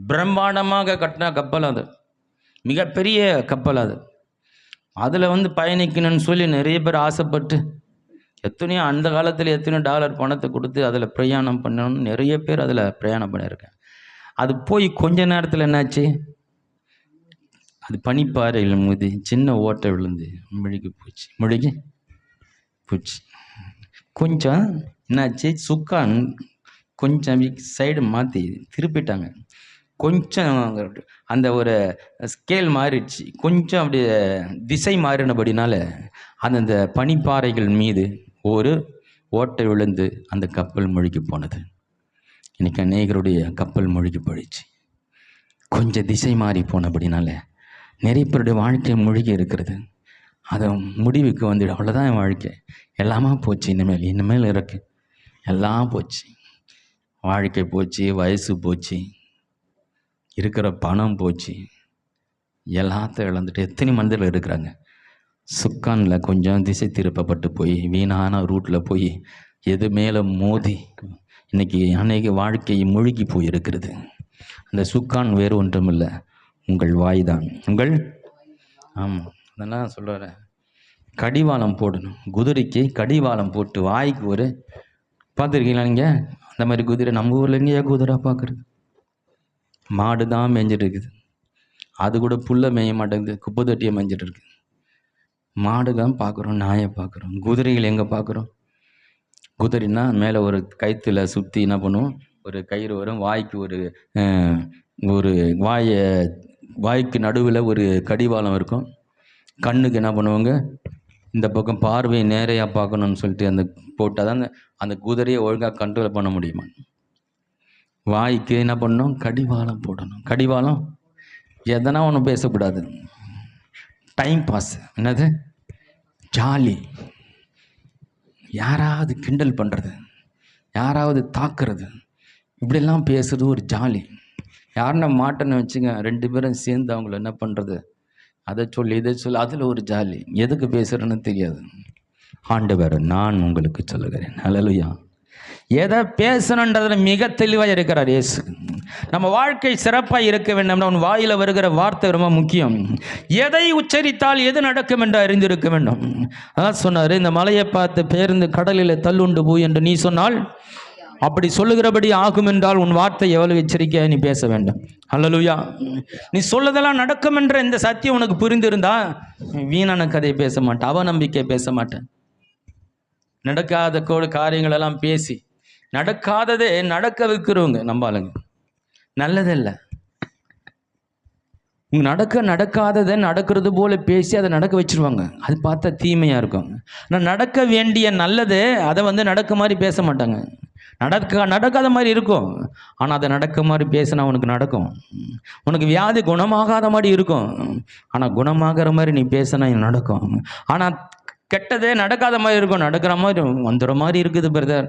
பிரம்மாண்டமாக கட்டின கப்பல் அது. மிகப்பெரிய கப்பல் அது. அதில் பயணிக்கணும்னு சொல்லி நிறைய பேர் ஆசைப்பட்டு எத்தனையோ அந்த காலத்தில் எத்தனையோ டாலர் பணத்தை கொடுத்து அதில் பிரயாணம் பண்ணணும்னு நிறைய பேர் அதில் பிரயாணம் பண்ணியிருக்கேன். அது போய் கொஞ்ச நேரத்தில் என்னாச்சு, அது பனிப்பாறையில் மோதி சின்ன ஓட்டை விழுந்து முழுகி போச்சு. கொஞ்சம் என்னாச்சு, சுக்கான் கொஞ்சம் சைடு மாற்றி திருப்பிட்டாங்க. கொஞ்சம் அந்த ஒரு ஸ்கேல் மாறிடுச்சு, கொஞ்சம் அப்படியே திசை மாறினபடினால அந்த பனிப்பாறைகள் மீது ஒரு ஓட்டை விழுந்து அந்த கப்பல் மூழ்கி போனது. இன்னைக்கு அநேகருடைய கப்பல் மூழ்கி போயிடுச்சு. கொஞ்சம் திசை மாறி போனபடினால நிறைய பேருடைய வாழ்க்கை மூழ்கி இருக்கிறது. அதை முடிவுக்கு வந்துடும். அவ்வளோதான் என் வாழ்க்கை, எல்லாமே போச்சு, இனிமேல் இருக்கு, எல்லாம் போச்சு. வாழ்க்கை போச்சு, வயசு போச்சு, இருக்கிற பணம் போச்சு, எல்லாத்தையும் இழந்துட்டு எத்தனை மனிதர்கள் இருக்கிறாங்க. சுக்கானில் கொஞ்சம் திசை திருப்பப்பட்டு போய் வீணான ரூட்டில் போய் எது மேலே மோதி இன்னைக்கு அநேக வாழ்க்கை மூழ்கி போயிருக்கிறது. அந்த சுக்கான் வேறு ஒன்றும் இல்லை, உங்கள் வாய் தான். ஆமாம், அதெல்லாம் சொல்கிறேன். கடிவாளம் போடணும், குதிரைக்கு கடிவாளம் போட்டு வாய்க்கு ஒரு பார்த்துருக்கீங்களா நீங்கள்? அந்த மாதிரி குதிரை நம்ம ஊரில் எங்கேயா குதிரை பார்க்குறது? மாடு தான் மேய்ஞ்சிட்டு இருக்குது, அது கூட புல்லை மேய மாட்டேங்குது, குப்பை தொட்டியை மேய்ஞ்சிட்டு இருக்குது. மாடு தான் பார்க்குறோம், நாயை பார்க்குறோம், குதிரைகள் எங்கே பார்க்குறோம்? குதிரைன்னா மேலே ஒரு கயிற்றுல சுற்றி என்ன பண்ணுவோம், ஒரு கயிறு வரும், வாய்க்கு ஒரு வாய்க்கு நடுவில் ஒரு கடிவாளம் இருக்கும். கண்ணுக்கு என்ன பண்ணுவாங்க, இந்த பக்கம் பார்வை நேரையாக பார்க்கணும்னு சொல்லிட்டு அந்த போட்டால் தான் அந்த குதிரையை ஒழுங்காக கண்ட்ரோல் பண்ண முடியுமா? வாய்க்கு என்ன பண்ணணும், கடிவாளம் போடணும். கடிவாளம் எதனா ஒன்று பேசக்கூடாது, டைம் பாஸ், என்னது ஜாலி, யாராவது கிண்டல் பண்ணுறது, யாராவது தாக்குறது, இப்படிலாம் பேசுறது ஒரு ஜாலி. யாருன்னா மாட்டேன்னு வச்சுங்க, 2 பேரும் சேர்ந்து அவங்கள என்ன பண்ணுறது, அதை சொல்லி இதை சொல்லி, அதில் ஒரு ஜாலி. எதுக்கு பேசுகிறேன்னு தெரியாது. ஆண்டவர் நான் உங்களுக்கு சொல்லுகிறேன், ஹல்லேலூயா. எதை பேசணுன்றதில் மிக தெளிவாக இருக்கிறார் இயேசு. நம்ம வாழ்க்கை சிறப்பாக இருக்க வேண்டும், உன் வாயில் வருகிற வார்த்தை ரொம்ப முக்கியம். எதை உச்சரித்தால் எது நடக்கும் என்று அறிந்திருக்க வேண்டும். அதான் சொன்னார், இந்த மலையை பார்த்து பேருந்து கடலில் தள்ளுண்டு போய் என்று நீ சொன்னால் அப்படி சொல்லுகிறபடி ஆகும் என்றால் உன் வார்த்தை எவ்வளவு எச்சரிக்கையாக நீ பேச வேண்டும். ஹல்லேலூயா. நீ சொல்லதெல்லாம் நடக்கும் என்ற இந்த சத்தியம் உனக்கு புரிந்திருந்தா வீணான கதையை பேச மாட்டேன், அவநம்பிக்கை பேச மாட்டேன். நடக்காத காரியங்களெல்லாம் பேசி நடக்காததே நடக்க வைக்கிறவங்க நம்ம ஆளுங்க, நல்லதில்லை. நடக்காததை நடக்கிறது போல பேசி அதை நடக்க வச்சிருவாங்க, அது பார்த்தா தீமையாக இருக்கும். ஆனால் நடக்க வேண்டிய நல்லது அதை நடக்க மாதிரி பேச மாட்டாங்க. நடக்காத மாதிரி இருக்கும், ஆனால் அதை நடக்க மாதிரி பேசினா உனக்கு நடக்கும். உனக்கு வியாதி குணமாகாத மாதிரி இருக்கும், ஆனால் குணமாகிற மாதிரி நீ பேசினா நடக்கும். ஆனால் கெட்டதே நடக்காத மாதிரி இருக்கும், நடக்கிற மாதிரி வந்துடுற மாதிரி இருக்குது பிரதர்.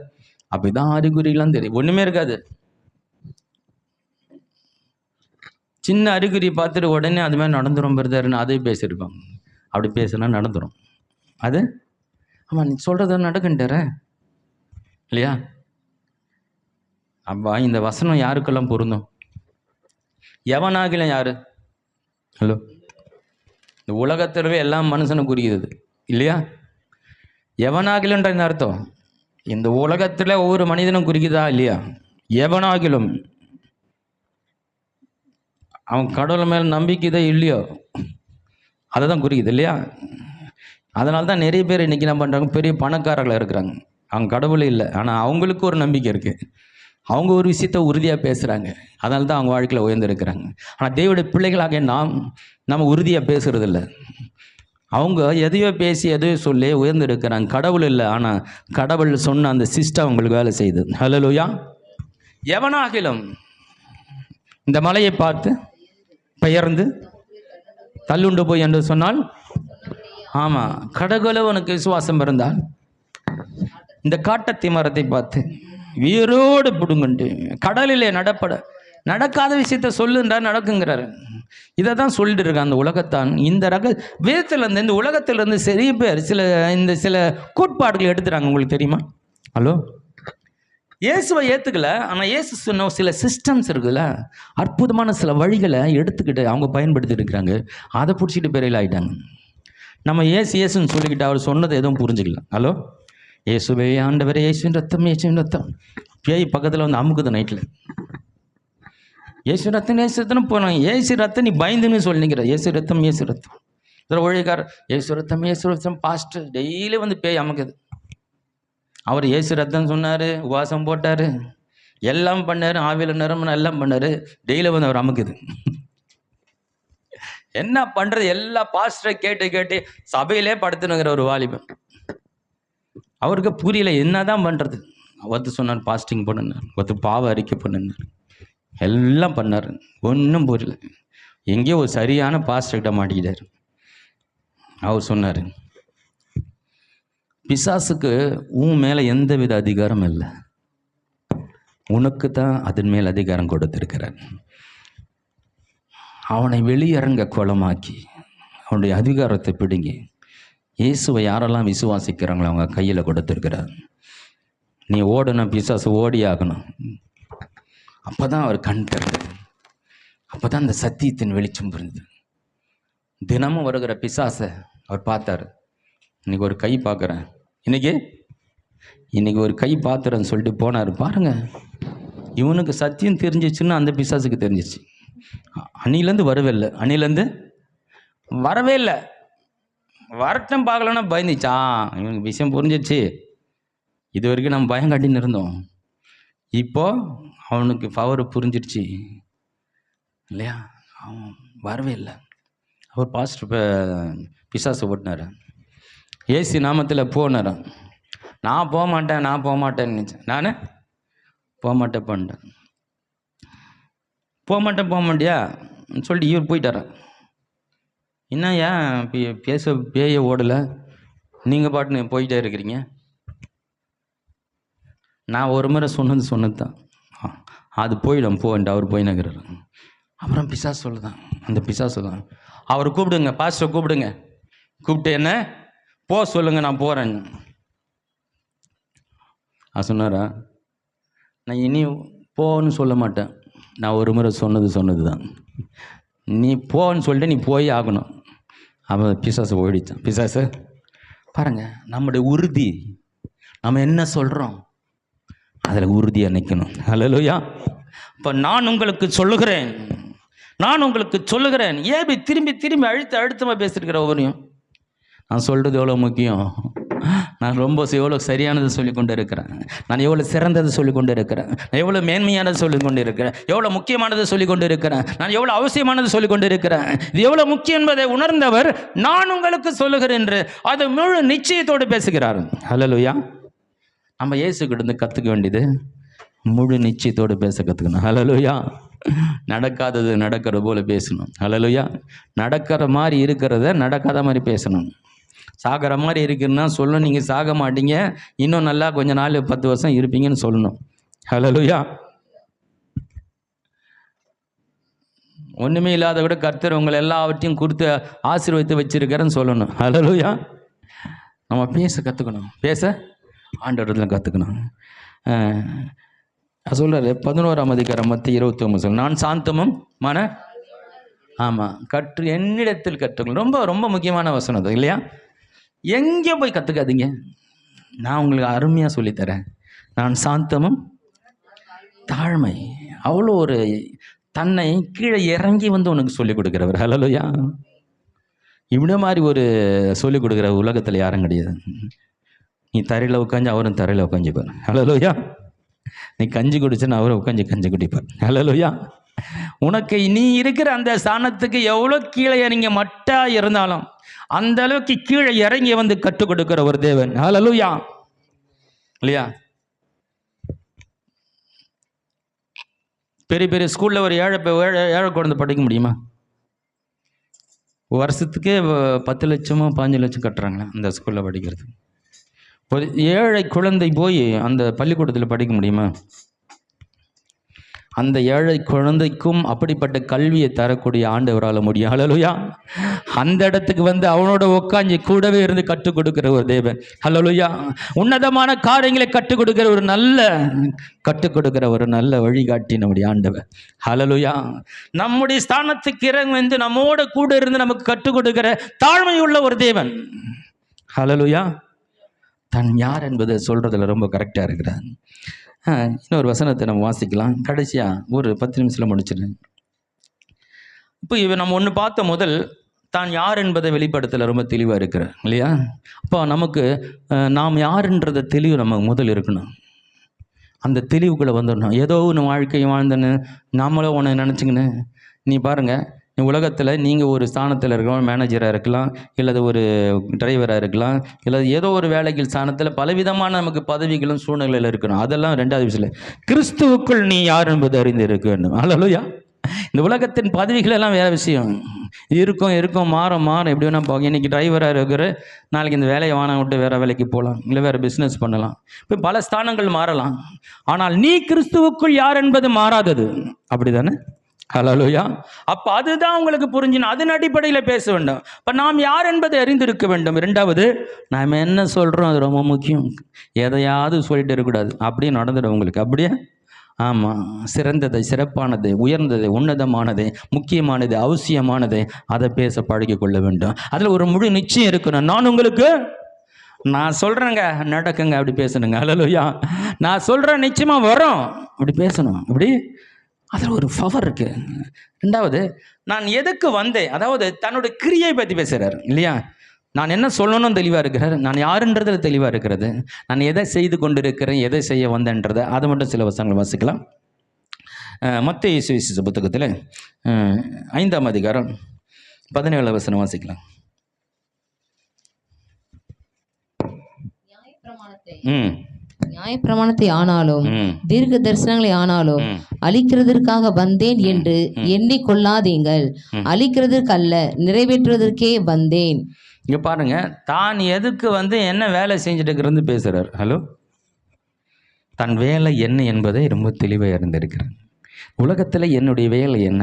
அப்படிதான் அறிகுறிலாம் தெரியும், ஒன்றுமே இருக்காது. சின்ன அறிகுறி பார்த்துட்டு உடனே அது மாதிரி நடந்துடும் பிரதர்னு அதே பேசியிருப்பாங்க. அப்படி பேசுனா நடந்துடும் அது. ஆமாம், நீ சொல்கிறத நடக்குன்ட்டார இல்லையா? அப்பா இந்த வசனம் யாருக்கெல்லாம் பொருந்தும்? எவனாகிலும் யாரு? ஹலோ, இந்த உலகத்திலவே எல்லாம் மனுஷனை குறிக்கிறது இல்லையா? எவனாகிலும்ன்ற இந்த அர்த்தம் இந்த உலகத்தில் ஒவ்வொரு மனிதனும் குறிக்குதா இல்லையா? எவனாகிலும் அவன் கடவுள் மேல் நம்பிக்கைதோ இல்லையோ அதை தான் குறிக்குது இல்லையா? அதனால தான் நிறைய பேர் இன்றைக்கி என்ன பண்ணுறாங்க, பெரிய பணக்காரர்களாக இருக்கிறாங்க, அவங்க கடவுள் இல்லை, ஆனால் அவங்களுக்கு ஒரு நம்பிக்கை இருக்குது, அவங்க ஒரு விஷயத்த உறுதியாக பேசுகிறாங்க, அதனால தான் அவங்க வாழ்க்கையில் உயர்ந்திருக்கிறாங்க. ஆனால் தேவனுடைய பிள்ளைகளாக நம்ம உறுதியாக பேசுகிறதில்ல. அவங்க எதையோ பேசி எதையோ சொல்லி உயர்ந்திருக்கிறாங்க. கடவுள் இல்லை, ஆனால் கடவுள் சொன்ன அந்த சிஸ்டம் அவங்களுக்கு வேலை செய்யுது. ஹல்லேலூயா. எவனாகிலும் இந்த மலையை பார்த்து பெயர்ந்து தள்ளுண்டு போய் என்று சொன்னால், ஆமாம், கடவுளை உனக்கு விசுவாசம் இருந்தால் இந்த காட்டத்தி மரத்தை பார்த்து வீரோடு பிடுங்குண்டு கடலிலே நடக்காத விஷயத்த சொல்லுன்றா நடக்குங்கிறாரு. இதை தான் சொல்லிட்டு இருக்காங்க அந்த உலகத்தான். இந்த வேதத்திலேருந்து இந்த உலகத்திலேருந்து சில பேர் சில கோட்பாடுகள் எடுத்துறாங்க. உங்களுக்கு தெரியுமா? ஹலோ, இயேசுவை ஏற்றுக்கல, ஆனால் இயேசு சொன்ன சில சிஸ்டம்ஸ் இருக்குல்ல, அற்புதமான சில வழிகளை எடுத்துக்கிட்டு அவங்க பயன்படுத்தி இருக்கிறாங்க. அதை பிடிச்சிட்டு பெரியல ஆகிட்டாங்க. நம்ம இயேசுன்னு சொல்லிக்கிட்டு அவர் சொன்னதை எதுவும் புரிஞ்சுக்கலாம். ஹலோ, இயேசுவே ஆண்டவரே, இயேசுவின் ரத்தம் பேய் பக்கத்தில் வந்து அமுக்குது நைட்டில். ஏசு ரத்தம் போனாங்க. ஏசு ரத்தம் நீ பயந்துன்னு சொல்லிக்கிற. ஏசு ரத்தம் இதில் ஒழிக்கார் ஏசு ரத்தம் பாஸ்டர் டெய்லி வந்து பேய் அமுக்குது. அவர் ஏசு ரத்தம் சொன்னார், உபவாசம் போட்டார், எல்லாம் பண்ணார், ஆவியில் நிரம்பின எல்லாம் பண்ணார், டெய்லி வந்து அவர் அமுக்குது. என்ன பண்ணுறது? எல்லா பாஸ்டரை கேட்டு சபையிலே படுத்துனுங்கிற ஒரு வாலிபன். அவருக்கு புரியல என்னதான் பண்ணுறது. ஒருத்தர் சொன்னார் பாஸ்டிங் பண்ணுனார், ஒருத்தர் பாவ அறிக்கை பண்ணுனார், எல்லாம் பண்ணார், ஒன்றும் புரியல. எங்கேயோ ஒரு சரியான பாஸ்டர்கிட்ட மாட்டிக்கிட்டார். அவர் சொன்னார், பிசாசுக்கு உன் மேலே எந்த வித அதிகாரம் இல்லை, உனக்கு தான் அதன் மேல் அதிகாரம் கொடுத்திருக்கிறார். அவனை வெளியரங்க கோலமாக்கி அவனுடைய அதிகாரத்தை பிடுங்கி இயேசுவை யாரெல்லாம் விசுவாசிக்கிறாங்களோ அவங்க கையில் கொடுத்துருக்கிறார். நீ ஓடணும், பிசாசு ஓடி ஆகணும். அப்போ தான் அவர் கண் திறந்தது. அப்போ தான் அந்த சத்தியத்தின் வெளிச்சம் புரிஞ்சது. தினமும் வருகிற பிசாசை அவர் பார்த்தார். இன்னைக்கு ஒரு கை பார்க்குறேன், இன்னைக்கு ஒரு கை பார்த்துறேன்னு சொல்லிட்டு போனார். பாருங்க, இவனுக்கு சத்தியம் தெரிஞ்சிச்சுன்னு அந்த பிசாசுக்கு தெரிஞ்சிச்சு. அணிலேருந்து வரவே இல்லை. வரட்டும் பார்க்கலன்னா பயந்துச்சா, இவனுக்கு விஷயம் புரிஞ்சிச்சு. இது வரைக்கும் நம்ம பயம் காட்டின்னு இருந்தோம், இப்போ அவனுக்கு பவர் புரிஞ்சிடுச்சு இல்லையா? அவன் வரவே இல்லை. அவர் பாஸ்டர் பிசாசு ஓட்டினார். ஏசி நாமத்தில் போனார். நான் போக மாட்டேன்னு நினச்சேன். நான் போக மாட்டேன். போக மாட்டியா சொல்லிட்டு இவர் போயிட்டாரன். என்ன ஏன் பேய ஓடலை, நீங்கள் பாட்டுன்னு போயிட்டே இருக்கிறீங்க? நான் ஒரு முறை சொன்னது தான், அது போயிடும் போன்ட்டு அவர் போயினுக்கிறார். அப்புறம் பிசாசு சொல்லுதான், அந்த பிசாசு தான், அவரை கூப்பிடுங்க, பாஸ்டரை கூப்பிட்டு என்ன போ சொல்லுங்க, நான் போகிறேன். சொன்னாரா? நான் இனி போன்னு சொல்ல மாட்டேன். நான் ஒரு முறை சொன்னது தான், நீ போன்னு சொல்லிட்டு நீ போய் ஆகணும். அவன் பிசாசு ஓடிச்சான். பிசாசு பாருங்க, நம்முடைய உறுதி, நம்ம என்ன சொல்கிறோம் அதில் உறுதியாக நிற்கணும். ஹல்லேலூயா. இப்போ நான் உங்களுக்கு சொல்லுகிறேன். ஏன் இப்படி திரும்பி அழுத்தமாக பேசியிருக்கிற ஒவ்வொன்றையும் நான் சொல்கிறது எவ்வளோ முக்கியம். நான் எவ்வளோ சரியானதை சொல்லி கொண்டு இருக்கிறேன். நான் எவ்வளோ சிறந்ததை சொல்லி கொண்டு இருக்கிறேன். நான் எவ்வளோ மேன்மையானதை சொல்லி கொண்டு இருக்கிறேன். எவ்வளோ முக்கியமானதை சொல்லி கொண்டு இருக்கிறேன். நான் எவ்வளோ அவசியமானதை சொல்லி கொண்டு இருக்கிறேன். இது எவ்வளோ முக்கியம் என்பதை உணர்ந்தவர் நான் உங்களுக்கு சொல்லுகிறேன் என்று அது முழு நிச்சயத்தோடு பேசுகிறார். ஹல்லேலூயா. நம்ம இயேசுகிட்ட கற்றுக்க வேண்டியது முழு நிச்சயத்தோடு பேச கற்றுக்கணும். ஹல்லேலூயா. நடக்காதது நடக்கிற போல பேசணும். ஹல்லேலூயா. நடக்கிற மாதிரி இருக்கிறத நடக்காத மாதிரி பேசணும். சாகிற மாதிரி இருக்குன்னா சொல்லணும், நீங்கள் சாக மாட்டீங்க, இன்னும் நல்லா கொஞ்ச நாள் 10 வருஷம் இருப்பீங்கன்னு சொல்லணும். ஹல்லேலூயா. ஒன்றுமே இல்லாத கூட கர்த்தர் உங்களை எல்லாவற்றையும் கொடுத்து ஆசீர்வதித்து வச்சிருக்கிறேன்னு சொல்லணும். ஹல்லேலூயா. நம்ம பேச கற்றுக்கணும், பேச ஆண்டவரிடத்தில் கற்றுக்கணும். சொல்கிறாரு 11ஆம் அதிகாரம் மத்திய 29 சொல்ல, நான் சாந்தமும் என்னிடத்தில் கற்றுக்கணும். ரொம்ப ரொம்ப முக்கியமான வசனம் அது இல்லையா? எங்கே போய் கற்றுக்காதீங்க, நான் உங்களுக்கு அருமையாக சொல்லித்தரேன். நான் சாந்தமும் தாழ்மை, அவ்வளோ ஒரு தன்னை கீழே இறங்கி வந்து உனக்கு சொல்லிக் கொடுக்குறவர். ஹல்லேலூயா. இவ்வளோ மாதிரி ஒரு சொல்லிக் கொடுக்குற உலகத்தில் யாரும் கிடையாது. நீ தரையில் உட்காந்து அவரும் தரையில் உட்காந்துப்பார். ஹல்லேலூயா. நீ கஞ்சி குடிச்சுன்னு அவரை உட்காந்து கஞ்சி குடிப்பார். ஹல்லேலூயா. உனக்கு நீ இருக்கிற அந்த ஸ்தானத்துக்கு எவ்வளோ கீழே இறங்கி மட்டா இருந்தாலும் அந்த அளவுக்கு கீழே இறங்கி வந்து கற்றுக் கொடுக்கிற ஒரு தேவன். ஹல்லேலூயா. இல்லையா? பெரிய பெரிய ஸ்கூலில் ஒரு ஏழை குழந்தை படிக்க முடியுமா? வருஷத்துக்கே 10 லட்சமோ 15 லட்சம் கட்டுறாங்க அந்த ஸ்கூலில் படிக்கிறது. ஒரு ஏழை குழந்தை போய் அந்த பள்ளிக்கூடத்தில் படிக்க முடியுமா? அந்த ஏழை குழந்தைக்கும் அப்படிப்பட்ட கல்வியை தரக்கூடிய ஆண்டவரால் முடியும். ஹல்லேலூயா. அந்த இடத்துக்கு வந்து அவனோட உட்காந்து கூடவே இருந்து கற்றுக் கொடுக்கிற ஒரு தேவன். ஹல்லேலூயா. உன்னதமான காரியங்களை கற்றுக் கொடுக்கிற ஒரு நல்ல வழிகாட்டி நம்முடைய ஆண்டவர். ஹல்லேலூயா. நம்முடைய ஸ்தானத்துக்கு இறங்கி வந்து நம்மோட கூட இருந்து நமக்கு கற்றுக் கொடுக்கிற தாழ்மையுள்ள ஒரு தேவன். ஹல்லேலூயா. தன் யார் என்பதை சொல்றதுல ரொம்ப கரெக்டாக இருக்கிறார். இன்னொரு வசனத்தை நம்ம வாசிக்கலாம். கடைசியாக ஒரு 10 நிமிஷத்தில் முடிச்சிடுறேன். இப்போ நம்ம ஒன்று பார்த்த முதல் தான் யார் என்பதை வெளிப்படுத்தல ரொம்ப தெளிவாக இருக்கிறார் இல்லையா? அப்போ நமக்கு நாம் யாருன்றத தெளிவு நம்ம முதல் இருக்கணும். அந்த தெளிவுக்குள்ளே வந்துடணும். ஏதோ ஒன்று வாழ்க்கையை வாழ்ந்தன்னு நாமளும் ஒன்று நினச்சிங்கன்னு நீ பாருங்கள், உலகத்தில் நீங்கள் ஒரு ஸ்தானத்தில் இருக்கலாம், மேனேஜராக இருக்கலாம், இல்லை ஒரு டிரைவராக இருக்கலாம், இல்லை ஏதோ ஒரு வேலைகள் ஸ்தானத்தில் பலவிதமான நமக்கு பதவிகளும் சூழ்நிலையில் இருக்கணும். அதெல்லாம் 2வது விஷயம். கிறிஸ்துவுக்குள் நீ யார் என்பது அறிந்து இருக்க வேண்டும். ஹல்லேலூயா. இந்த உலகத்தின் பதவிகள் எல்லாம் வேறு விஷயம். இருக்கும் மாறும் எப்படி வேணால் போகும். இன்றைக்கி டிரைவராக இருக்கிற, நாளைக்கு இந்த வேலையை வாங்க விட்டு வேறு வேலைக்கு போகலாம், இல்லை வேறு பிஸ்னஸ் பண்ணலாம். இப்போ பல ஸ்தானங்கள் மாறலாம். ஆனால் நீ கிறிஸ்துவுக்குள் யார் என்பது மாறாதது. அப்படி தானே? ஹல்லேலூயா. அப்போ அதுதான் உங்களுக்கு புரிஞ்சினா அதன் அடிப்படையில் பேச வேண்டும். இப்போ நாம் யார் என்பதை அறிந்திருக்க வேண்டும். இரண்டாவது, நாம் என்ன சொல்கிறோம் அது ரொம்ப முக்கியம். எதையாவது சொல்லிட்டு இருக்கக்கூடாது. அப்படியே நடந்துடும் உங்களுக்கு. அப்படியே ஆமாம், சிறந்ததை, சிறப்பானதை, உயர்ந்ததை, உன்னதமானதை, முக்கியமானது, அவசியமானதை அதை பேச பழகி கொள்ள வேண்டும். அதில் ஒரு முழு நிச்சயம் இருக்கணும். நான் சொல்கிறேங்க நடக்குங்க, அப்படி பேசணுங்க. ஹல்லேலூயா. நான் சொல்கிறேன் நிச்சயமாக வரும், அப்படி பேசணும். இப்படி அதில் ஒரு பவர் இருக்குது. ரெண்டாவது, நான் எதுக்கு வந்தேன், அதாவது தன்னோட கிரியை பற்றி பேசுகிறார் இல்லையா? நான் என்ன சொல்லணும்னு தெளிவாக இருக்கிறார். நான் யாருன்றதில் தெளிவாக இருக்கிறது. நான் எதை செய்து கொண்டு இருக்கிறேன், எதை செய்ய வந்தேன்றதை அதை மட்டும் சில வசனங்கள் வாசிக்கலாம். மத்தேயு சுவிசேஷ புத்தகத்தில் 5ஆம் அதிகாரம் 17 வசனம் வாசிக்கலாம். நியாயப்பிரமாணத்தை ஆனாலும் தீர்க்க தரிசனங்களை ஆனாலும் அழிக்கிறதற்காக வந்தேன் என்று எண்ணிக்கொள்ளாதீங்கள். அழிக்கிறதற்கு அல்ல, நிறைவேற்றுவதற்கே வந்தேன். இங்கே பாருங்க, தான் எதுக்கு வந்து என்ன வேலை செஞ்சுட்டு இருக்கிறது பேசுகிறார். ஹலோ, தன் வேலை என்ன என்பதை ரொம்ப தெளிவாக இருந்திருக்கிறார். உலகத்தில் என்னுடைய வேலை என்ன,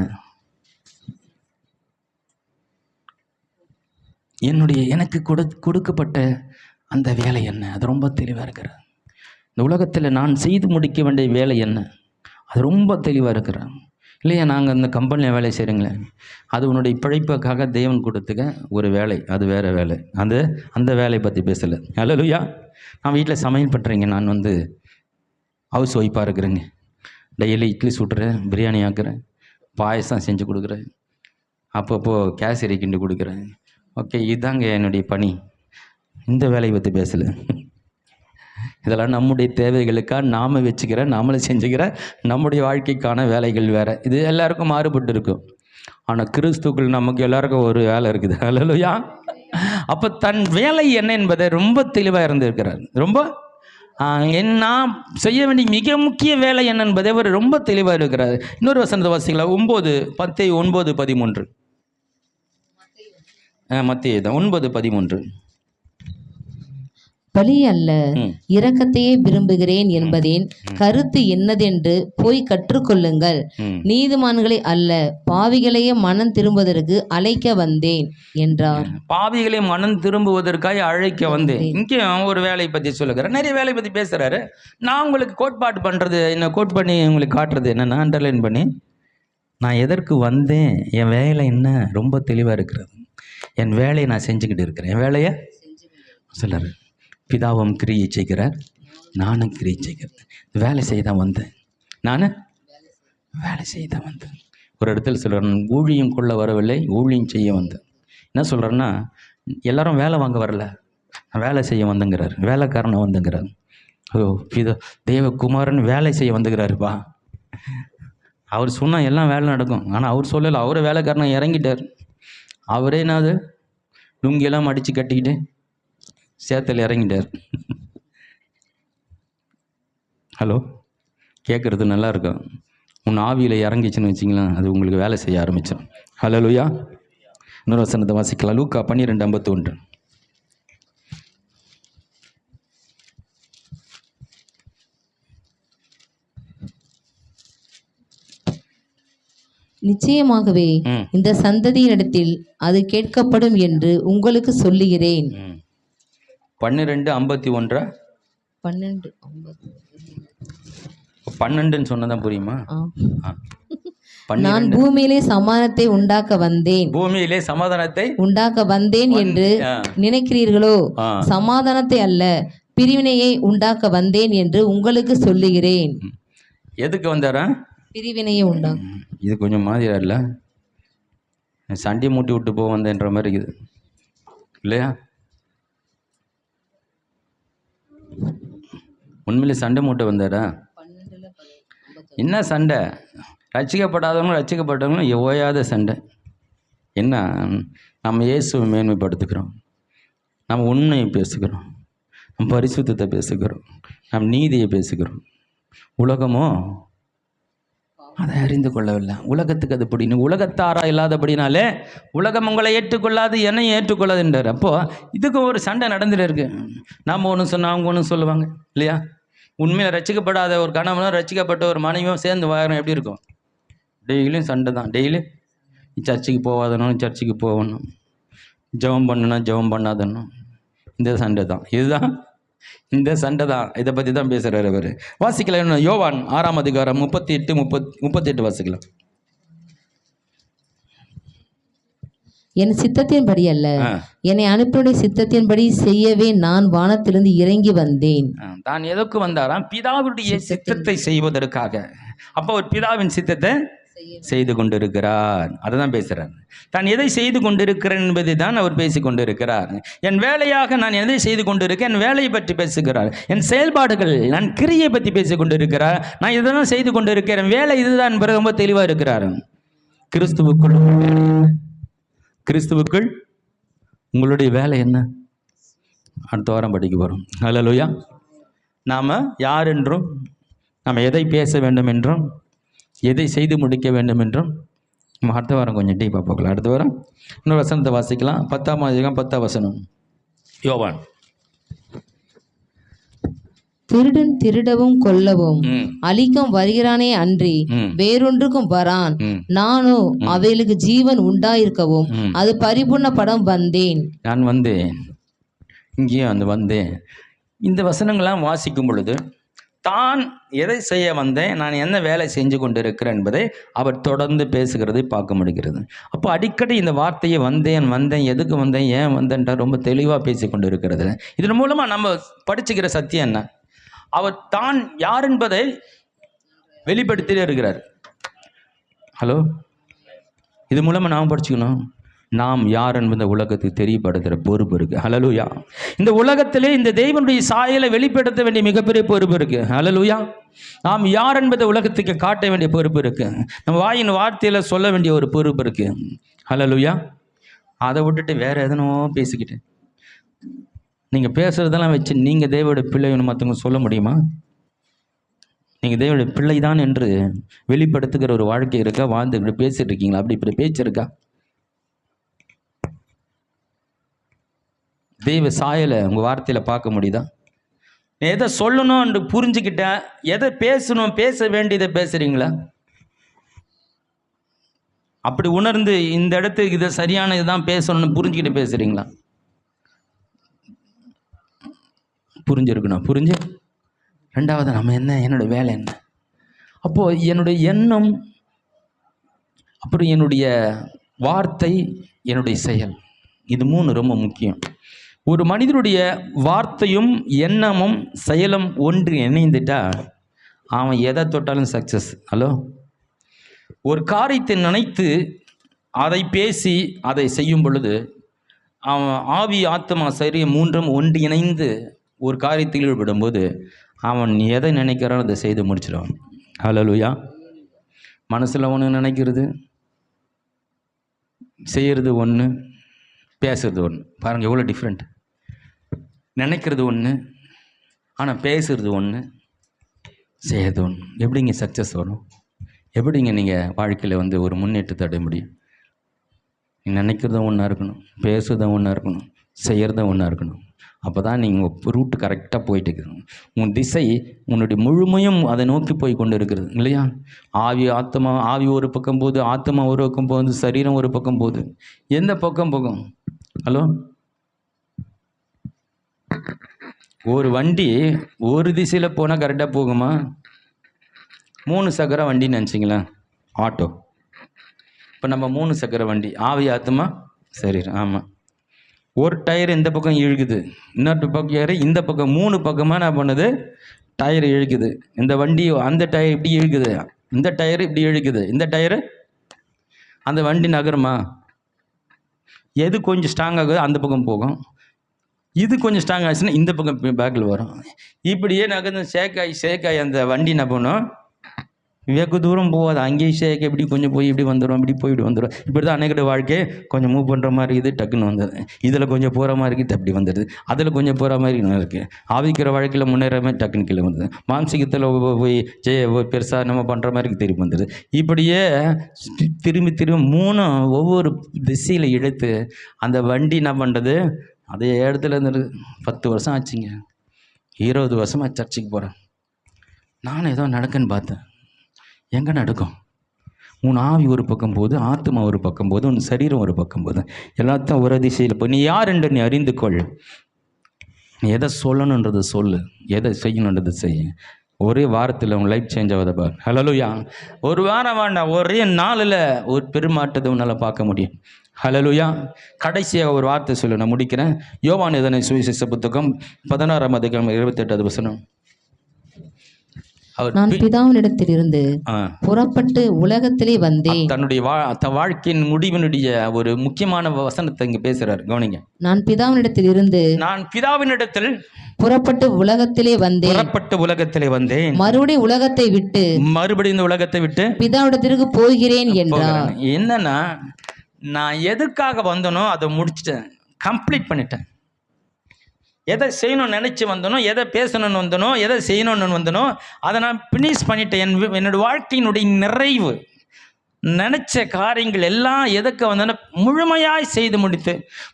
எனக்கு கொடுக்கப்பட்ட அந்த வேலை என்ன, அது ரொம்ப தெளிவாக இருக்கிறார். இந்த உலகத்தில் நான் செய்து முடிக்க வேண்டிய வேலை என்ன, அது ரொம்ப தெளிவாக இருக்கிறார். இல்லையா, நாங்கள் இந்த கம்பெனியில் வேலை செய்கிறீங்களே, அது உன்னுடைய பிழைப்புக்காக தேவன் கொடுத்துக்க ஒரு வேலை, அது வேறு வேலை. அந்த வேலையை பற்றி பேசலை. ஹல்லேலூயா. நான் வீட்டில் சமையல் பண்ணுறேங்க, நான் வந்து ஹவுஸ் ஒய்ஃபாக இருக்கிறேங்க. டெய்லி இட்லி சுட்டுறேன், பிரியாணி ஆக்குறேன், பாயசம் செஞ்சு கொடுக்குறேன், அப்பப்போ கேசரி கிண்டு கொடுக்குறேன். ஓகே, இதுதாங்க என்னுடைய பணி. இந்த வேலையை பற்றி பேசலை. இதெல்லாம் நம்முடைய தேவைகளுக்காக நாம் வச்சுக்கிற, நாமளே செஞ்சுக்கிற நம்முடைய வாழ்க்கைக்கான வேலைகள் வேறு. இது எல்லாருக்கும் மாறுபட்டு இருக்கும். ஆனால் கிறிஸ்துக்குள் நமக்கு எல்லாருக்கும் ஒரு வேலை இருக்குது. ஹல்லேலூயா. அப்போ தன் வேலை என்ன என்பதை ரொம்ப தெளிவாக இருந்திருக்கிறார். ரொம்ப நான் செய்ய வேண்டிய மிக முக்கிய வேலை என்ன என்பதை அவர் ரொம்ப தெளிவாக இருக்கிறார். இன்னொரு வசனத்தை வாசிங்களா, 9:13. மத்தேயு 9:13. பலி அல்ல, இரக்கத்தையே விரும்புகிறேன் என்பதின் கருத்து என்னதென்று போய் கற்றுக்கொள்ளுங்கள். நீதிமான்களை அல்ல, பாவிகளையே மனம் திரும்புவதற்கு அழைக்க வந்தேன் என்றார். பாவிகளை மனம் திரும்புவதற்காக அழைக்க வந்தேன். இங்கே ஒரு வேலையை பற்றி சொல்லுகிறேன். நிறைய வேலையை பற்றி பேசுகிறாரு. நான் உங்களுக்கு கோட்பாடு பண்ணுறது என்ன, கோட் பண்ணி உங்களுக்கு காட்டுறது என்னென்னா, அண்டர்லைன் பண்ணி நான் எதற்கு வந்தேன், என் வேலை என்ன ரொம்ப தெளிவாக இருக்கிறது. என் வேலையை நான் செஞ்சுக்கிட்டு இருக்கிறேன். என் வேலையை சொல்கிறார். பிதாவும் கிரியை செய்கிறார், நானும் கிரியை செய்கிறேன். வேலை செய்ய தான் வந்தேன். நான் வேலை செய்ய தான் வந்தேன். ஒரு இடத்துல சொல்கிறேன், ஊழியம் கொள்ள வரவில்லை, ஊழியம் செய்ய வந்தேன். என்ன சொல்கிறேன்னா, எல்லாரும் வேலை வாங்க வரல, நான் வேலை செய்ய வந்தேங்கிறார். வேலைக்காரனை வந்துங்கிறார். பிதா தேவகுமாரன் வேலை செய்ய வந்துக்கிறாருப்பா. அவர் சொன்னால் எல்லாம் வேலை நடக்கும். ஆனால் அவர் சொல்லலை. அவரே வேலைக்காரனை இறங்கிட்டார். அவரே என்னது லுங்கியெல்லாம் அடித்து கட்டிக்கிட்டு சேத்தில் இறங்கிட்டார். ஹலோ, கேட்குறது நல்லா இருக்கும். உன் ஆவியில் இறங்கிச்சுன்னு வச்சிங்களேன், அது உங்களுக்கு வேலை செய்ய ஆரம்பித்தோம். ஹல்லேலூயா. இன்னொரு வசனத்தை வாசிக்கலாம். லூக்கா 12:51. நிச்சயமாகவே இந்த சந்ததியினிடத்தில் அது கேட்கப்படும் என்று உங்களுக்கு சொல்லுகிறேன். 12:51. 12 சொன்னதான் புரியுமா? நான் பூமியிலே சமாதானத்தை உண்டாக்க வந்தேன் என்று நினைக்கிறீர்களோ? சமாதானத்தை அல்ல, பிரிவினையை உண்டாக்க வந்தேன் என்று உங்களுக்கு சொல்லுகிறேன். எதுக்கு வந்தாரா? பிரிவினையை உண்டாக்க. இது கொஞ்சம் மாதிரியா இல்லை, சண்டை மூட்டி விட்டு போக வந்தேன்ற மாதிரி இருக்குது இல்லையா? உண்மையிலே சண்டை மூட்டை வந்தாரா? என்ன சண்டை? ரட்சிக்கப்படாதவங்களும் ரட்சிக்கப்பட்டவங்களும் ஓயாத சண்டை. என்ன, நம்ம இயேசுவை மேன்மைப்படுத்துகிறோம், நம்ம உண்மையை பேசுகிறோம், நம்ம பரிசுத்தத்தை பேசுகிறோம், நம்ம நீதியை பேசுகிறோம். உலகமோ அதை அறிந்து கொள்ளவில்லை. உலகத்துக்கு அது பிடிக்கும். உலகத்தாரா இல்லாதபடினாலே உலகம் உங்களை ஏற்றுக்கொள்ளாது, என்னை ஏற்றுக்கொள்ளாதுன்றார். அப்போது இதுக்கு ஒரு சண்டை நடந்துட்டு இருக்கு. நாம் ஒன்று சொன்னால் அவங்க ஒன்று சொல்லுவாங்க இல்லையா? உண்மையில் ரசிக்கப்படாத ஒரு கணவனும் ரசிக்கப்பட்ட ஒரு மனைவியும் சேர்ந்து வாழணும் எப்படி இருக்கும்? டெய்லியும் சண்டை தான். டெய்லி சர்ச்சுக்கு போகாதனும் சர்ச்சுக்கு போகணும், ஜெபம் பண்ணணும்னா ஜெபம் பண்ணாதனும், இந்த சண்டை தான். இதுதான் இந்த சண்டை தான். இதை பற்றி தான் பேசுகிறார் அவர். வாசிக்கலாம். யோவான் 6ஆம் அதிகாரம் 38 வாசிக்கலாம். என் சித்தத்தின்படி அல்ல, என்னை அனுப்பினுடைய சித்தத்தின்படி செய்யவே நான் வானத்திலிருந்து இறங்கி வந்தேன். தான் எதற்கு வந்தாராம்? பிதாவுடைய சித்தத்தை செய்வதற்காக. அப்போ ஒரு பிதாவின் சித்தத்தை செய்து கொண்டிருக்கிறார். அதை தான் பேசுகிறார். தான் எதை செய்து கொண்டிருக்கிறேன் என்பதை தான் அவர் பேசி கொண்டிருக்கிறார். என் வேலையாக நான் எதை செய்து கொண்டிருக்கேன், என் வேலையை பற்றி பேசுகிறார். என் செயல்பாடுகள், நான் கிரியை பற்றி பேசி கொண்டிருக்கிறார். நான் இதை தான் செய்து கொண்டிருக்கிறேன், வேலை இதுதான் என்பது ரொம்ப தெளிவாக இருக்கிறார். கிறிஸ்துவுக்குள் உங்களுடைய வேலை என்ன? அடுத்த வாரம் படிக்க போகிறோம். ஹல்லேலூயா. நாம் யார் என்றும், நாம் எதை பேச வேண்டும் என்றும், எதை செய்து முடிக்க வேண்டும் என்றும் நம்ம அடுத்த வாரம் கொஞ்சம் டீப்பாக பார்க்கலாம். அடுத்த வாரம் இன்னொரு வசனத்தை வாசிக்கலாம். 10ஆம் அதிகாரம் 10ஆம் வசனம். யோவான். திருடன் திருடவும் கொல்லவும் அழிக்கும் வருகிறானே அன்றி வேறொன்றுக்கும் வரான். நானும் அவைகளுக்கு ஜீவன் உண்டாயிருக்கவும் அது பரிபூர்ணப்படம் வந்தேன். நான் வந்தேன், இங்கேயும் வந்தேன். இந்த வசனங்கள்லாம் வாசிக்கும் பொழுது தான் எதை செய்ய வந்தேன், நான் என்ன வேலை செஞ்சு கொண்டு இருக்கிறேன் என்பதை அவர் தொடர்ந்து பேசுகிறதை பார்க்க முடிகிறது. அப்போ அடிக்கடி இந்த வார்த்தையை வந்தேன், எதுக்கு வந்தேன், ஏன் வந்தேன்ட்டா ரொம்ப தெளிவாக பேசி கொண்டு இருக்கிறது. இதன் மூலமாக நம்ம படிச்சுக்கிற சத்தியம் என்ன? அவர் தான் யார் என்பதை வெளிப்படுத்திட்டே இருக்கிறார். ஹலோ, இது மூலமாக நாம் படிச்சுக்கணும். நாம் யார் என்பதை உலகத்துக்கு தெரியப்படுத்துகிற பொறுப்பு இருக்குது. ஹல்லேலூயா. இந்த உலகத்திலே இந்த தேவனுடைய சாயலை வெளிப்படுத்த வேண்டிய மிகப்பெரிய பொறுப்பு இருக்குது. ஹல்லேலூயா. நாம் யார் என்பதை உலகத்துக்கு காட்ட வேண்டிய பொறுப்பு இருக்குது. நம்ம வாயின் வார்த்தையில் சொல்ல வேண்டிய ஒரு பொறுப்பு இருக்குது. ஹல்லேலூயா. அதை விட்டுட்டு வேறு எதனோ பேசிக்கிட்டு நீங்கள் பேசுகிறதெல்லாம் வச்சு நீங்கள் தேவனுடைய பிள்ளைன்னு மற்றவங்க சொல்ல முடியுமா? நீங்கள் தேவனுடைய பிள்ளை தான் என்று வெளிப்படுத்துகிற ஒரு வாழ்க்கை இருக்கா? வாழ்ந்துக்கிட்டு பேசிட்டு இருக்கீங்களா? அப்படி இப்படி பேச்சு இருக்கா? தெய்வ சாயலை உங்கள் வார்த்தையில் பார்க்க முடியுதா? எதை சொல்லணும் என்று புரிஞ்சுக்கிட்டேன், எதை பேசணும், பேச வேண்டியதை பேசுகிறீங்களா? அப்படி உணர்ந்து இந்த இடத்துக்கு இதை சரியான இதுதான் பேசணும்னு புரிஞ்சுக்கிட்டு பேசுகிறீங்களா? புரிஞ்சிருக்கணும். புரிஞ்சு ரெண்டாவது நம்ம என்ன, என்னோடய வேலை என்ன? அப்போது என்னுடைய எண்ணம், அப்புறம் என்னுடைய வார்த்தை, என்னுடைய செயல், இது 3 ரொம்ப முக்கியம். ஒரு மனிதனுடைய வார்த்தையும் எண்ணமும் செயலும் ஒன்று இணைந்துட்டா அவன் எதை தொட்டாலும் சக்ஸஸ். ஹலோ, ஒரு காரியத்தை நினைத்து அதை பேசி அதை செய்யும் பொழுது அவன் ஆவி ஆத்மா சரீரம் 3ம் ஒன்று இணைந்து ஒரு காரியத்தில் ஈடுபடும்போது அவன் எதை நினைக்கிறானோ அதை செய்து முடிச்சிடுவான். ஹல்லேலூயா. மனசில் ஒன்று நினைக்கிறது, செய்கிறது ஒன்று, பேசுறது ஒன்று. பாருங்கள் எவ்வளோ டிஃப்ரெண்ட். நினைக்கிறது ஒன்று, ஆனால் பேசுறது ஒன்று, செய்கிறது ஒன்று. எப்படிங்க சக்ஸஸ் வரும்? எப்படிங்க நீங்கள் வாழ்க்கையில் ஒரு முன்னேற்றத்தை அடைய முடியும்? நினைக்கிறதும் ஒன்றா இருக்கணும், பேசுறதும் ஒன்றா இருக்கணும், செய்கிறதும் ஒன்றா இருக்கணும். அப்போ தான் நீங்கள் ரூட்டு கரெக்டாக போயிட்டு இருக்கணும். உன் திசை உன்னுடைய முழுமையும் அதை நோக்கி போய் கொண்டு இருக்கிறது இல்லையா? ஆவி ஒரு பக்கம் போகுது, ஆத்மா ஒரு பக்கம் போகுது, சரீரம் ஒரு பக்கம் போகுது. எந்த பக்கம் போகும்? ஹலோ, ஒரு வண்டி ஒரு திசையில் போனால் கரெக்டாக போகுமா? 3 சக்கர வண்டின்னு நினச்சிங்களேன், ஆட்டோ. இப்போ நம்ம 3 சக்கர வண்டி, ஆவி ஆத்மா சரீரம். ஆமாம், ஒரு டயர் இந்த பக்கம் இழுக்குது, இன்னொரு பக்கம் ஏறி இந்த பக்கம் 3 பக்கமாக என்ன பண்ணுது? டயர் இழுக்குது. இந்த வண்டி அந்த டயர் இப்படி இழுக்குது, இந்த டயர் இப்படி இழுக்குது, இந்த டயரு அந்த வண்டி நகருமா? எது கொஞ்சம் ஸ்ட்ராங் ஆகுது அந்த பக்கம் போகும், இது கொஞ்சம் ஸ்ட்ராங் ஆச்சுன்னா இந்த பக்கம் பேக்கில் வரும். இப்படியே நகர்ந்து ஷேக்காய் அந்த வண்டி என்ன பண்ணும்? வெகு தூரம் போகாது, அங்கேயும் ஷேக் இப்படி கொஞ்சம் போய் இப்படி வந்துடும், இப்படி போய் இப்படி வந்துடும். இப்படி தான் அன்னைக்கிட்ட வாழ்க்கை கொஞ்சம் மூவ் பண்ணுற மாதிரி இருக்குது, டக்குன்னு வந்துடுது. இதில் கொஞ்சம் போகிற மாதிரி இருக்குது, அப்படி வந்துடுது. அதில் கொஞ்சம் போகிற மாதிரி இருக்குது. ஆவிக்கிற வாழ்க்கையில் முன்னேறாமல் டக்குன்னு கீழே வந்துடுது. மானசீகத்தில் போய் பெருசாக நம்ம பண்ணுற மாதிரி திரும்பி வந்துடுது. இப்படியே திரும்பி திரும்பி ஒவ்வொரு திசையில் இழுத்து அந்த வண்டி என்ன பண்ணுறது, அதே இடத்துல இருந்துட்டு 10 வருஷம் ஆச்சுங்க, 20 வருஷமாக சர்ச்சுக்கு போகிறேன். நானும் ஏதோ நடக்குன்னு பார்த்தேன். எங்கே நடக்கும்? உன் ஆவி ஒரு பக்கம் போகுது, ஆத்மா ஒரு பக்கம் போகுது, உன் சரீரம் ஒரு பக்கம் போகுது, எல்லாத்தையும் ஒரு திசையில் போய் நீ யார் என்று நீ அறிந்து கொள். நீ எதை சொல்லணுன்றதை சொல்லு, எதை செய்யணுன்றதை செய்ய. ஒரே வாரத்தில் உன் லைஃப் சேஞ்ச் ஆகுது பார். ஹல்லேலூயா. ஒரு வாரம் வேண்டாம், ஒரே நாளில் ஒரு பெருமாற்றத்தை உன்னால் பார்க்க முடியும். ஹல்லேலூயா. கடைசியாக ஒரு வார்த்தை சொல்லு, நான் முடிக்கிறேன். யோவான் எழுதின சுவிசேஷ புத்தகம் 16ஆம் அதிகாரம் 28வது வசனம். நான் பிதாவினிடத்தில் இருந்து புறப்பட்டு உலகத்திலே வந்தேன். தன்னுடைய வாழ்க்கையின் முடிவினுடைய ஒரு முக்கியமான வசனத்தை இங்க பேசுறாரு, கவனிங்க. நான் பிதாவினிடத்தில் புறப்பட்டு உலகத்திலே வந்தேன், மறுபடியும் உலகத்தை விட்டு பிதாவிடத்திற்கு போகிறேன் என்றார். என்னன்னா, நான் எதுக்காக வந்தனோ அதை முடிச்சிட்டேன், கம்ப்ளீட் பண்ணிட்டேன். எதை செய்யணும்னு நினச்சி வந்தனோ, எதை பேசணும்னு வந்தனோ, எதை செய்யணும்னு வந்தனோ, அதை நான் ஃபினிஷ் பண்ணிட்டேன். என்னோட வாழ்க்கையினுடைய நிறைவு, நினச்ச காரியங்கள் எல்லாம் எதுக்கு வந்தோன்னா முழுமையாய் செய்து முடித்து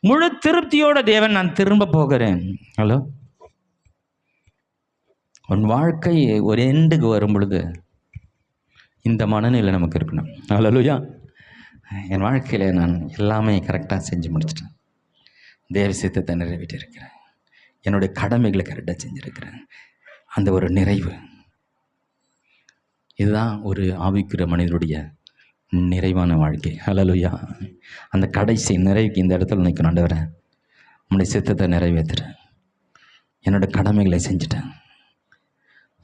முழு திருப்தியோட தேவன் நான் திரும்ப போகிறேன். ஹலோ, உன் வாழ்க்கை ஒரு எண்டுக்கு வரும் பொழுது இந்த மனநிலை நமக்கு இருக்கணும். ஹல்லேலூயா. என் வாழ்க்கையில் நான் எல்லாமே கரெக்டாக செஞ்சு முடிச்சிட்டேன், தேவ சித்தத்தை நிறைவேற்றியிருக்கிறேன், என்னுடைய கடமைகளை கரெக்டாக செஞ்சுருக்கிறேன், அந்த ஒரு நிறைவு. இதுதான் ஒரு ஆவிக்குரிய மனிதனுடைய நிறைவான வாழ்க்கை. ஹல்லேலூயா. அந்த கடைசி நிறைவுக்கு இந்த இடத்துல நிற்கணும். ஆண்டவரே, உன்னுடைய சித்தத்தை நிறைவேற்றுறேன், என்னோடய கடமைகளை செஞ்சுட்டேன்.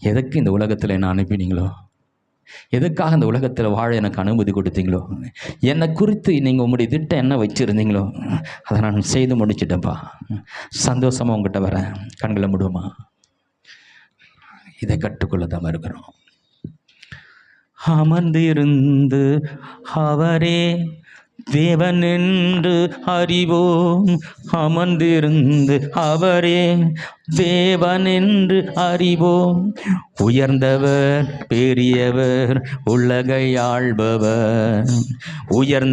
எதுக்கு இந்த உலகத்தில் என்ன அனுப்பினீங்களோ, எதுக்காக இந்த உலகத்தில் வாழ எனக்கு அனுமதி கொடுத்தீங்களோ, என்னை குறித்து நீங்கள் உங்களுடைய திட்டம் என்ன வச்சுருந்தீங்களோ அதை நான் செய்து முடிச்சிட்டேன்ப்பா. சந்தோஷமாக உங்கள்கிட்ட வரேன். கண்களை முடுமா, இதை கற்றுக்கொள்ள தான் இருக்கிறோம். அமர்ந்திருந்து அவரே தேவன் என்று அறிவோம், அமர்ந்திருந்து அவரே தேவன் என்று அறிவோம். உயர்ந்தவர் பெரியவர் உலகை ஆள்பவர், உயர்ந்த